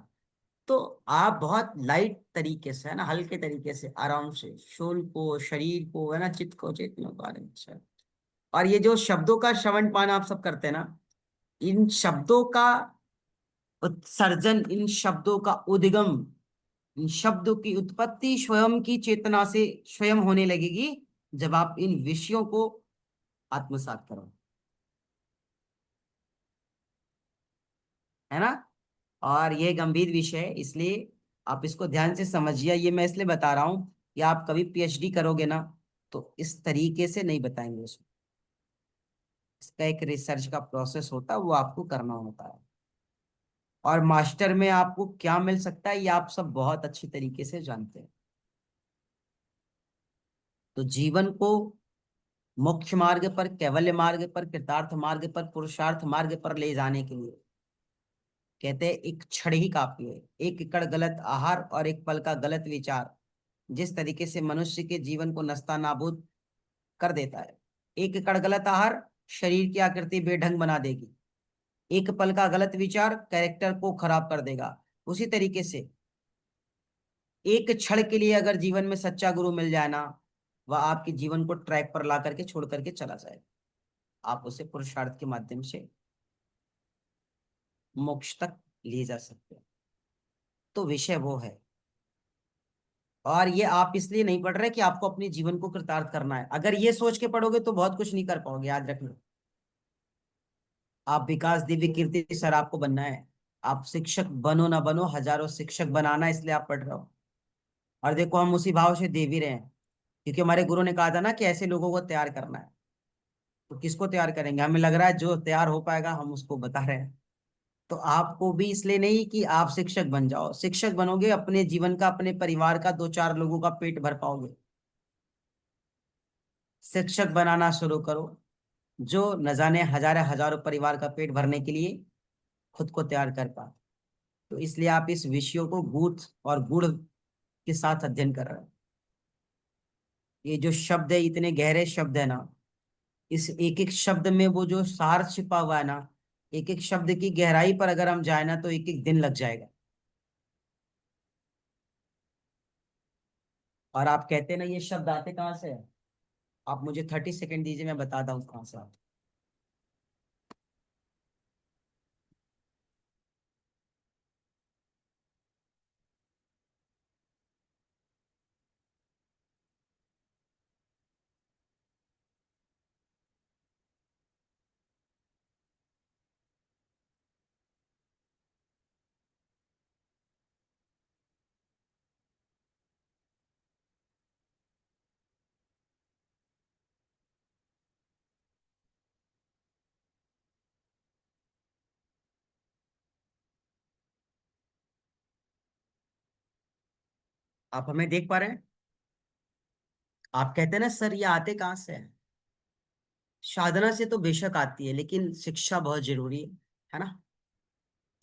तो आप बहुत लाइट तरीके से, है ना, हल्के तरीके से, आराम से शोल को, शरीर को, है ना, चित्त को, चेतना को आराम से। और ये जो शब्दों का श्रवण पान आप सब करते हैं ना, इन शब्दों का उत्सर्जन, इन शब्दों का उद्गम, इन शब्दों की उत्पत्ति स्वयं की चेतना से स्वयं होने लगेगी जब आप इन विषयों को आत्मसात करो, है ना। और ये गंभीर विषय है, इसलिए आप इसको ध्यान से समझिए। ये मैं इसलिए बता रहा हूं कि आप कभी पीएचडी करोगे ना, तो इस तरीके से नहीं बताएंगे उसमें। इसका एक रिसर्च का प्रोसेस होता है, वो आपको करना होता है। और मास्टर में आपको क्या मिल सकता है ये आप सब बहुत अच्छी तरीके से जानते हैं। तो जीवन को मुख्य मार्ग पर, कैवल्य मार्ग पर, कृतार्थ मार्ग पर, पुरुषार्थ मार्ग पर ले जाने के लिए कहते हैं एक क्षण ही काफी है। एक एकड़ गलत आहार और एक पल का गलत विचार जिस तरीके से मनुष्य के जीवन को नस्ता नाबूद कर देता है। एक एकड़ गलत आहार शरीर की आकृति बेढंग बना देगी, एक पल का गलत विचार कैरेक्टर को खराब कर देगा। उसी तरीके से एक क्षण के लिए अगर जीवन में सच्चा गुरु मिल जाए ना, वह आपके जीवन को ट्रैक पर ला करके छोड़ करके चला जाए, आप उसे पुरुषार्थ के माध्यम से मोक्ष तक ले जा सकते हैं। तो विषय वो है। और ये आप इसलिए नहीं पढ़ रहे कि आपको अपने जीवन को कृतार्थ करना है। अगर ये सोच के पढ़ोगे तो बहुत कुछ नहीं कर पाओगे, याद रखना। आप विकास दिव्य कीर्ति सर आपको बनना है, आप शिक्षक बनो ना बनो, हजारों शिक्षक बनाना है, इसलिए आप पढ़ रहे हो। और देखो हम उसी भाव से दे भी रहे हैं, क्योंकि हमारे गुरु ने कहा था ना कि ऐसे लोगों को तैयार करना है। तो किसको तैयार करेंगे, हमें लग रहा है जो तैयार हो पाएगा हम उसको बता रहे हैं। तो आपको भी इसलिए नहीं कि आप शिक्षक बन जाओ, शिक्षक बनोगे अपने जीवन का, अपने परिवार का, दो चार लोगों का पेट भर पाओगे। शिक्षक बनाना शुरू करो जो न जाने हजारों हजारों परिवार का पेट भरने के लिए खुद को तैयार कर पाए। तो इसलिए आप इस विषयों को गूढ़ और गुड़ के साथ अध्ययन कर रहे हैं। ये जो शब्द है इतने गहरे शब्द है ना, इस एक एक शब्द में वो जो सार छिपा हुआ है ना, एक एक शब्द की गहराई पर अगर हम जाए ना तो एक एक दिन लग जाएगा। और आप कहते हैं ना ये शब्द आते कहाँ से है, आप मुझे 30 सेकेंड दीजिए, मैं बताता हूँ कहाँ से आते। आप हमें देख पा रहे हैं। आप कहते हैं ना सर ये आते कहाँ से है, साधना से तो बेशक आती है, लेकिन शिक्षा बहुत जरूरी है ना,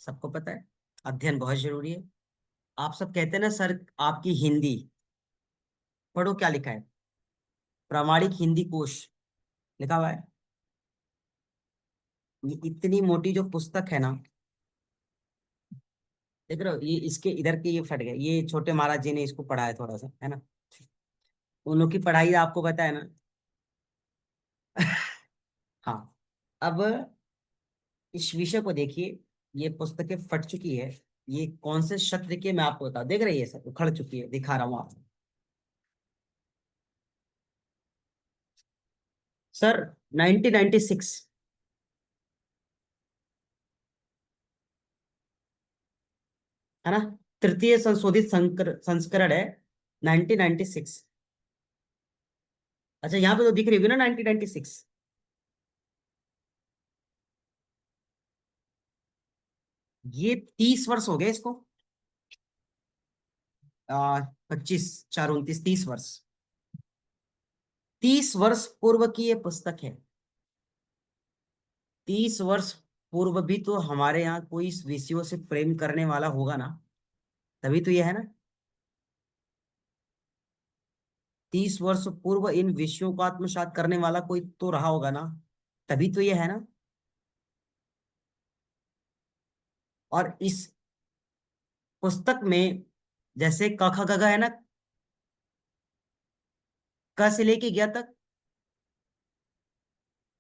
सबको पता है। अध्ययन बहुत जरूरी है। आप सब कहते हैं ना सर आपकी हिंदी, पढ़ो क्या लिखा है, प्रामाणिक हिंदी कोश लिखा हुआ है। ये इतनी मोटी जो पुस्तक है ना, देख रहे हो, ये इसके इधर के ये फट गए, ये छोटे महाराज जी ने इसको पढ़ाया थोड़ा सा, है ना। उन लोग की पढ़ाई आपको पता है ना। हाँ। अब इस विषय को देखिए, ये पुस्तकें फट चुकी है। ये कौन से शत्र की है, मैं आपको बता, देख रही है सर, उखड़ चुकी है, दिखा रहा हूँ आपको। सर 1996, है ना, तृतीय संशोधित संस्करण है, 1996। अच्छा यहाँ पे तो दिख रही होगी ना 1996। ये 30 वर्ष हो गए इसको। 25 4 29 30 वर्ष, 30 वर्ष पूर्व की ये पुस्तक है। 30 वर्ष पूर्व भी तो हमारे यहाँ कोई इस विषयों से प्रेम करने वाला होगा ना, तभी तो ये है ना। 30 वर्ष पूर्व इन विषयों को आत्मसात करने वाला कोई तो रहा होगा ना, तभी तो ये है ना। और इस पुस्तक में जैसे क ख ग घ है ना, क से लेके ज्ञ तक,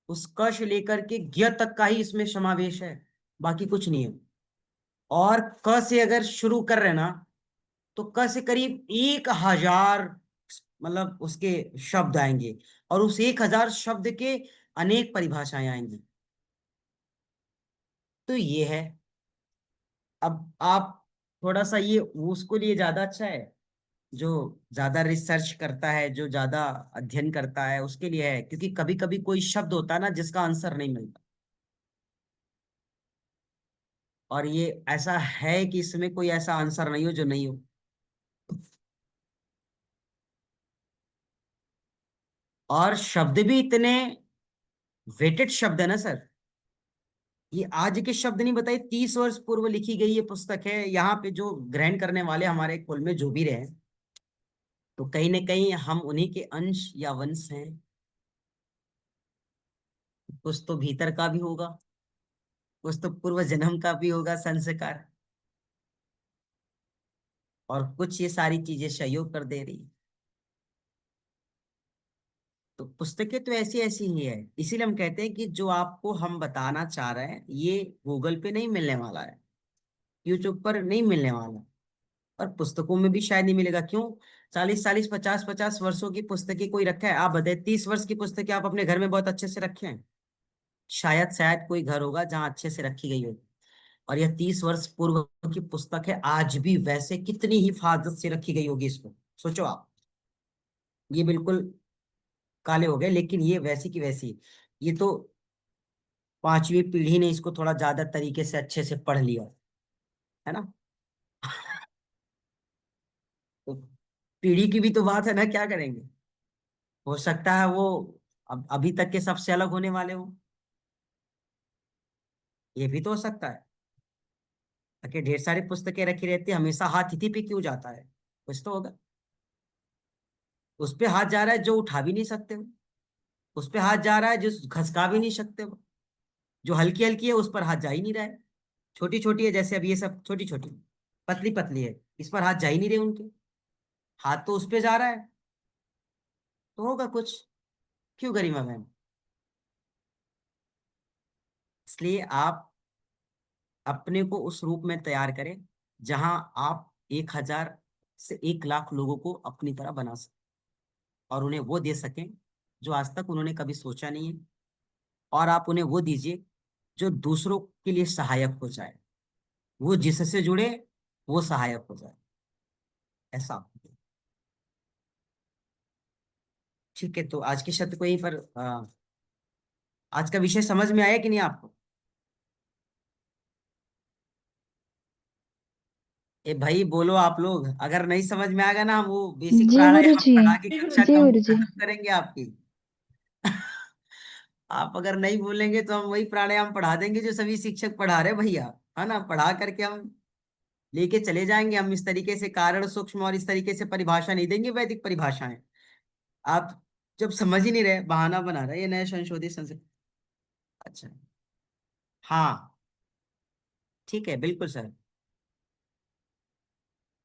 उस क से लेकर के ज्ञ तक का ही इसमें समावेश है, बाकी कुछ नहीं है। और क से अगर शुरू कर रहे ना, तो क से करीब 1000 मतलब उसके शब्द आएंगे, और उस 1000 शब्द के अनेक परिभाषाएं आएंगी। तो ये है। अब आप थोड़ा सा ये उसको लिए ज्यादा अच्छा है, जो ज्यादा रिसर्च करता है, जो ज्यादा अध्ययन करता है, उसके लिए है, क्योंकि कभी कभी कोई शब्द होता है ना जिसका आंसर नहीं मिलता, और ये ऐसा है कि इसमें कोई ऐसा आंसर नहीं हो जो नहीं हो। और शब्द भी इतने वेटेड शब्द है ना सर, ये आज के शब्द नहीं बताए, 30 वर्ष पूर्व लिखी गई ये पुस्तक है। यहाँ पे जो ग्रहण करने वाले हमारे कुल में जो भी रहे, तो कहीं ना कहीं हम उन्हीं के अंश या वंश हैं। कुछ तो भीतर का भी होगा, कुछ तो पूर्व जन्म का भी होगा संस्कार, और कुछ ये सारी चीजें सहयोग कर दे रही। तो पुस्तकें तो ऐसी ऐसी ही है, इसीलिए हम कहते हैं कि जो आपको हम बताना चाह रहे हैं ये गूगल पे नहीं मिलने वाला है, यूट्यूब पर नहीं मिलने वाला, और पुस्तकों में भी शायद नहीं मिलेगा। क्यों? 40 40 50 50 वर्षों की पुस्तकें कोई रखा है? आप बताइए, 30 वर्ष की पुस्तकें आप अपने घर में बहुत अच्छे से रखे हैं? शायद कोई घर होगा जहां अच्छे से रखी गई हो। और यह 30 वर्ष पूर्व की पुस्तक है, आज भी वैसे कितनी हिफाजत से रखी गई होगी इसको। सोचो आप, ये बिल्कुल काले हो गए, लेकिन ये वैसी की वैसी। ये तो 5वीं पीढ़ी ने इसको थोड़ा ज्यादा तरीके से अच्छे से पढ़ लिया, है ना। तो पीढ़ी की भी तो बात है ना, क्या करेंगे। हो सकता है वो अब अभी तक के सबसे अलग होने वाले हो, ये भी तो हो सकता है। ताकि ढेर सारी पुस्तकें रखी रहती है, हमेशा हाथ इसी पे क्यों जाता है? कुछ तो होगा। उस पे हाथ जा रहा है जो उठा भी नहीं सकते हो, उस पे हाथ जा रहा है जो घसका भी नहीं सकते हो, जो हल्की हल्की है उस पर हाथ जा ही नहीं रहा है, छोटी छोटी है जैसे अब ये सब छोटी छोटी, पतली पतली है, इस पर हाथ जा ही नहीं रहे उनके, हाथ तो उस पे जा रहा है। तो होगा कुछ। क्यों गरिमा बहन? इसलिए आप अपने को उस रूप में तैयार करें जहां आप 1000 से 1 लाख लोगों को अपनी तरह बना सकें, और उन्हें वो दे सकें जो आज तक उन्होंने कभी सोचा नहीं है, और आप उन्हें वो दीजिए जो दूसरों के लिए सहायक हो जाए, वो जिससे जुड़े वो सहायक हो जाए, ऐसा आप करें। ठीक है, तो आज के शब्द को यहीं पर आज का विषय समझ में आया कि नहीं आपको? ए भाई बोलो आप लोग, अगर नहीं समझ में आएगा ना, हम वो बेसिक जी प्राणायाम गुरुजी। पढ़ा के कक्षा जी कम गुरुजी। खत्म करेंगे आपकी। आप अगर नहीं बोलेंगे तो हम वही प्राणायाम पढ़ा देंगे जो सभी शिक्षक पढ़ा रहे भैया, है ना। पढ़ा करके हम लेके चले जाएंगे। हम इस तरीके से कारण सूक्ष्म और इस तरीके से परिभाषा नहीं देंगे, वैदिक परिभाषाएं। आप जब समझ ही नहीं रहे, बहाना बना रहे, ये नए संशोधित संस्कृत। अच्छा, हाँ, ठीक है, बिल्कुल सर,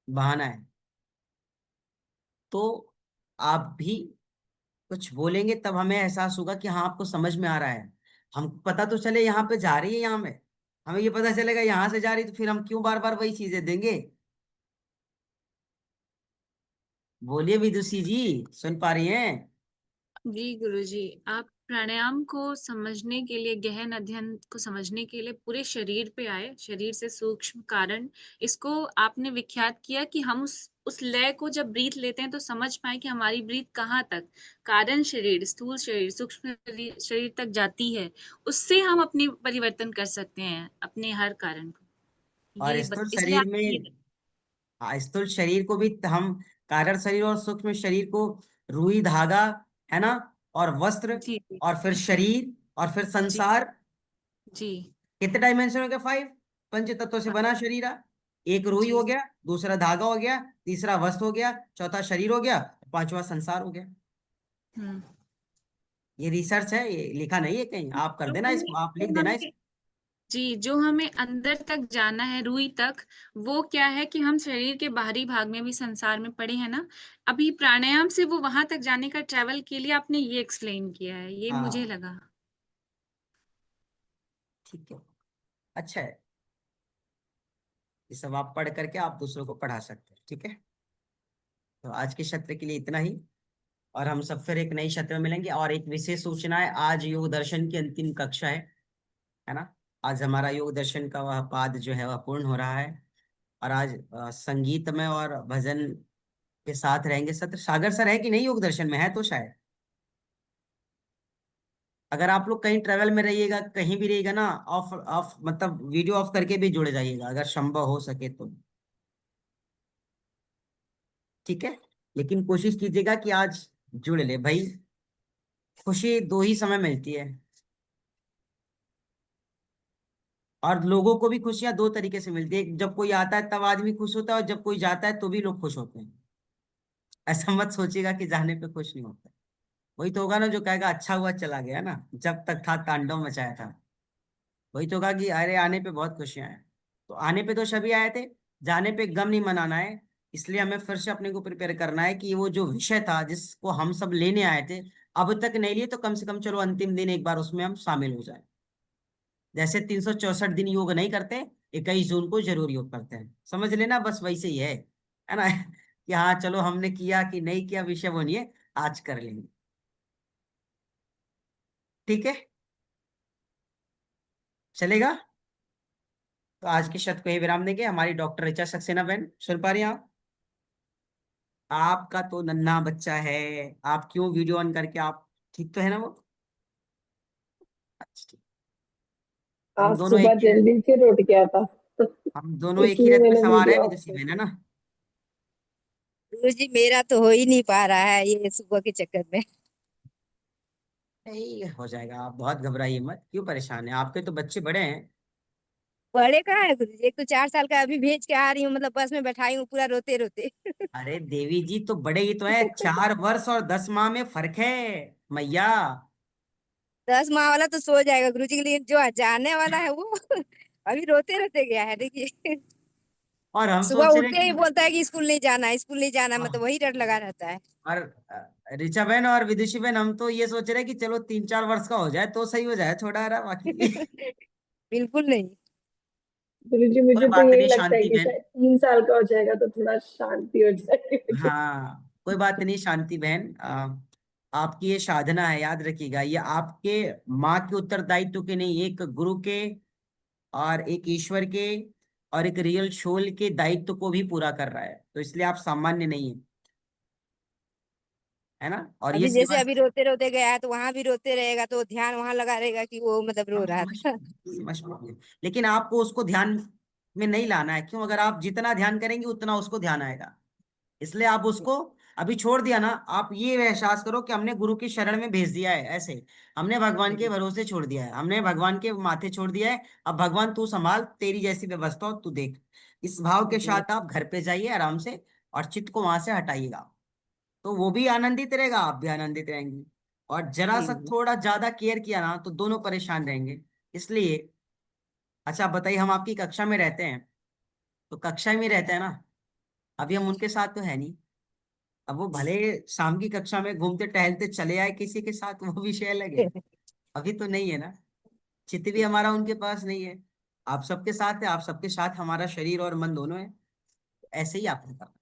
बहाना है। तो आप भी कुछ बोलेंगे तब हमें एहसास होगा कि हाँ आपको समझ में आ रहा है। हमको पता तो चले यहाँ पे जा रही है, यहाँ में हमें ये पता चलेगा यहाँ से जा रही, तो फिर हम क्यों बार बार वही चीजें देंगे। बोलिए विदुषी जी, सुन पा रही हैं? जी गुरुजी, आप प्राणायाम को समझने के लिए, गहन अध्ययन को समझने के लिए पूरे शरीर पे आए, शरीर से सूक्ष्म कारण, इसको आपने विख्यात किया कि हम उस लय को जब ब्रीथ लेते हैं तो समझ पाए कि हमारी ब्रीथ कहाँ तक कारण शरीर, स्थूल शरीर, सूक्ष्म शरीर तक जाती है। उससे हम अपनी परिवर्तन कर सकते हैं अपने हर कारण को। और स्थूल इसलिए शरीर आप ये में स्थूल शरीर को भी हम कारण शरीर और सूक्ष्म शरीर को रुई धागा, है ना, और वस्त्र, जी जी और फिर शरीर, और फिर जी संसार। जी कितने डायमेंशन हो गए? 5 पंच तत्वों से बना शरीर है। एक रुई हो जी गया, दूसरा धागा हो गया, तीसरा वस्त्र हो गया, चौथा शरीर हो गया, पांचवा संसार हो गया। हम्म। ये रिसर्च है, ये लिखा नहीं है कहीं, आप कर जो देना हमें इसको, आप लिख जो देना हमें इसको। जी जो हमें अंदर तक जाना है, रूई तक, वो क्या है कि हम शरीर के बाहरी भाग में भी संसार में पड़े हैं ना। अभी प्राणायाम से वो वहां तक जाने का ट्रैवल के लिए आपने ये एक्सप्लेन किया है, ये मुझे हाँ लगा। ठीक है, अच्छा है। ये सब आप पढ़ करके आप दूसरों को पढ़ा सकते हैं, ठीक है। तो आज के सत्र के लिए इतना ही, और हम सब फिर एक नई सत्र में मिलेंगे। और एक विशेष सूचना है, आज योग दर्शन की अंतिम कक्षा है ना। आज हमारा योग दर्शन का वह पाद जो है वह पूर्ण हो रहा है। और आज संगीत में और भजन के साथ रहेंगे सत्र। सागर सर है कि नहीं योग दर्शन में? है तो शायद। अगर आप लोग कहीं ट्रेवल में रहिएगा, कहीं भी रहिएगा ना, ऑफ ऑफ मतलब वीडियो ऑफ करके भी जुड़ जाइएगा अगर संभव हो सके तो, ठीक है। लेकिन कोशिश कीजिएगा कि आज जुड़ ले भाई। खुशी दो ही समय मिलती है, और लोगों को भी खुशियां दो तरीके से मिलती है। जब कोई आता है तब आदमी खुश होता है, और जब कोई जाता है तो भी लोग खुश होते हैं। ऐसा मत सोचिएगा कि जाने पे खुश नहीं होता। वही तो होगा ना जो कहेगा अच्छा हुआ चला गया ना, जब तक था तांडव मचाया था। वही तो होगा कि अरे आने पे बहुत खुशियां हैं। तो आने पे तो सभी आए थे, जाने पे गम नहीं मनाना है। इसलिए हमें फिर से अपने को प्रिपेयर करना है कि वो जो विषय था जिसको हम सब लेने आए थे, अब तक नहीं लिए, तो कम से कम चलो अंतिम दिन एक बार उसमें हम शामिल हो जाए। जैसे 364 दिन योग नहीं करते, 21 जून को जरूर योग करते हैं, समझ लेना, बस वैसे ही है ना। कि हाँ चलो हमने किया कि नहीं किया विषय वो नहीं है, आज कर लेंगे, ठीक है, चलेगा। तो आज की शत को ही विराम देंगे। हमारी डॉक्टर ऋचा सक्सेना बहन सुन पा रही हैं आप? आपका तो नन्हा बच्चा है, आप क्यों वीडियो ऑन करके, आप ठीक तो है ना वो? अच्छा ठीक। हम आज दोनों सुबह एक ही जल्दी फिर उठ गया था हम दोनों एक ही इसलिए रथ में मैंने सवार है, वीडियो ऑफ विदुषी कर बहन, है दी। ना। गुरु जी मेरा तो हो ही नहीं पा रहा है ये सुबह के चक्कर में। नहीं हो जाएगा, आप बहुत घबराइए मत, क्यों परेशान है, आपके तो बच्चे बड़े हैं। बड़े कहाँ है गुरु जी, एक तो 4 साल का अभी भेज के आ रही हूँ, मतलब बस में बैठाई हूँ पूरा रोते रोते। अरे देवी जी तो बड़े ही तो है, 4 वर्ष और 10 माह में फर्क है मैया। 10 माह वाला तो सो जाएगा गुरु जी, के लिए जो जाने वाला है वो अभी रोते रोते गया है देखिए। और हम सुबह सोच रहे उठते ही हैं बोलता है कि स्कूल नहीं जाना है, स्कूल नहीं जाना है, मतलब कि, वही डर लगा रहता है। और ऋचा बहन और विदुषी बहन, हम तो ये सोच रहे हैं कि चलो 3-4 वर्ष का हो जाए तो सही हो जाए, थोड़ा रहा बाकी। बिल्कुल नहीं। गुरु जी कोई मुझे तो बात यही नहीं लगता है शांति कि बहन। शायद 3 साल का हो जाएगा तो थोड़ा शांति हो जाएगी मुझे। हाँ कोई बात नहीं शांति बहन, आपकी ये साधना है, याद रखिएगा, ये आपके माँ के उत्तरदायित्व के नहीं, एक गुरु के और एक ईश्वर के और एक रियल सोल के दायित्व को भी पूरा कर रहा है, तो इसलिए आप सामान्य नहीं है ना। और ये अभी जैसे सेवा अभी रोते रोते गया है तो वहां भी रोते रहेगा, तो ध्यान वहां लगा रहेगा कि वो मतलब रो हम रहा था। समझ पाएंगे। लेकिन आपको उसको ध्यान में नहीं लाना है, क्यों? अगर आप जितना ध्यान करेंगे उतना उसको ध्यान आएगा। इसलिए आप उसको अभी छोड़ दिया ना, आप ये एहसास करो कि हमने गुरु की शरण में भेज दिया है, ऐसे हमने भगवान के भरोसे छोड़ दिया है, हमने भगवान के माथे छोड़ दिया है। अब भगवान तू संभाल, तेरी जैसी व्यवस्था हो तू देख। इस भाव के जी साथ आप घर पे जाइए आराम से, और चित्त को वहां से हटाइएगा, तो वो भी आनंदित रहेगा, आप भी आनंदित रहेंगे। और जरा सा जी थोड़ा ज्यादा केयर किया ना तो दोनों परेशान रहेंगे। इसलिए अच्छा आप बताइए, हम आपकी कक्षा में रहते हैं, तो कक्षा में रहते हैं ना, अभी हम उनके साथ तो है नहीं। अब वो भले शाम की कक्षा में घूमते टहलते चले आए किसी के साथ, वो विषय अलग है, अभी तो नहीं है ना। चित्त भी हमारा उनके पास नहीं है। आप सबके साथ है, आप सबके साथ हमारा शरीर और मन दोनों है। ऐसे ही आपने कहा,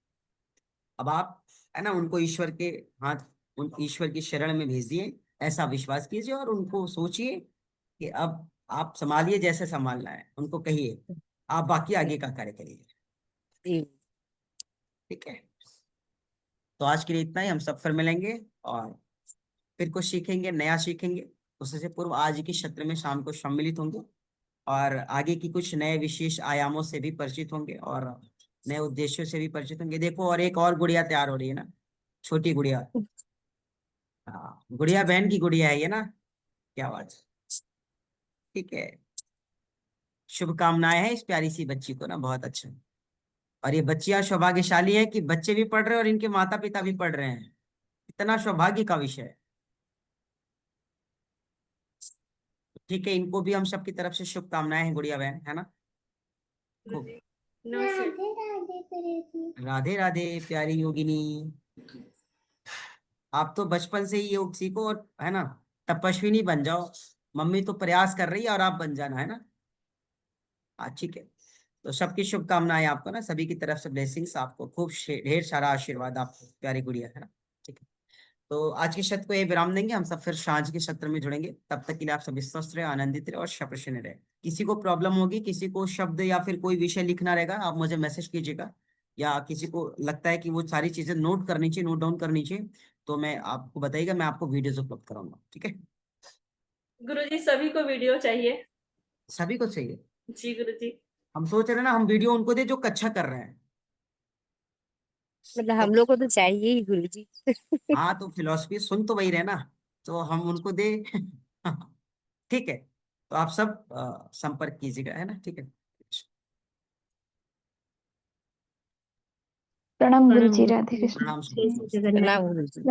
अब आप है ना उनको ईश्वर के हाथ, उन ईश्वर की शरण में भेज दिए, ऐसा विश्वास कीजिए, और उनको सोचिए कि अब आप संभालिए जैसे संभालना है, उनको कहिए, आप बाकी आगे का कार्य करिए, जी ठीक है। तो आज के लिए इतना ही, हम सब फिर मिलेंगे, और फिर कुछ सीखेंगे, नया सीखेंगे। उससे पूर्व आज की सत्र में शाम को सम्मिलित होंगे, और आगे की कुछ नए विशेष आयामों से भी परिचित होंगे, और नए उद्देश्यों से भी परिचित होंगे। देखो और एक और गुड़िया तैयार हो रही है ना, छोटी गुड़िया। हाँ, गुड़िया बहन की गुड़िया है ये ना, क्या बात है। ठीक है, शुभकामनाएं हैं इस प्यारी सी बच्ची को ना, बहुत अच्छा। और ये बच्चियां सौभाग्यशाली है कि बच्चे भी पढ़ रहे हैं और इनके माता पिता भी पढ़ रहे हैं, इतना सौभाग्य का विषय है। ठीक है, इनको भी हम सबकी तरफ से शुभकामनाएं हैं गुड़िया बहन, है ना। खूब। राधे राधे प्यारी योगिनी, आप तो बचपन से ही योग सीखो और है ना, तपस्विनी बन जाओ। मम्मी तो प्रयास कर रही है और आप बन जाना, है ना। हाँ ठीक है, तो सबकी शुभकामनाएं आपको ना, सभी की तरफ से ब्लेसिंग्स आपको, खूब ढेर सारा आशीर्वाद आपको प्यारी गुड़िया, है ना। ठीक है, तो आज के सत्र को ये विराम देंगे, हम सब फिर सांझ के सत्र में जुड़ेंगे। तब तक के लिए आप सभी स्वस्थ रहे, आनंदित रहे और शप्रसन्न रहे। किसी को प्रॉब्लम होगी, किसी को शब्द या फिर कोई विषय लिखना रहेगा, आप मुझे मैसेज कीजिएगा, या किसी को लगता है कि वो सारी चीजें नोट करनी चाहिए, नोट डाउन करनी चाहिए, तो मैं आपको बताइएगा, मैं आपको वीडियोज उपलब्ध कराऊंगा। ठीक है, गुरुजी सभी को वीडियो चाहिए। सभी को चाहिए। जी गुरुजी। हम सोच रहे हैं ना, हम वीडियो उनको दे जो कक्षा कर रहे हैं। मतलब तो हम लोग को तो चाहिए ही गुरुजी। हाँ, तो फिलोसफी सुन तो वही रहे ना, तो हम उनको दे। ठीक है, तो आप सब संपर्क कीजिएगा, है ना। ठीक है, प्रणाम गुरुजी, राधे कृष्ण। प्रणाम। जय श्री जगन्नाथ। प्रणाम गुरुजी।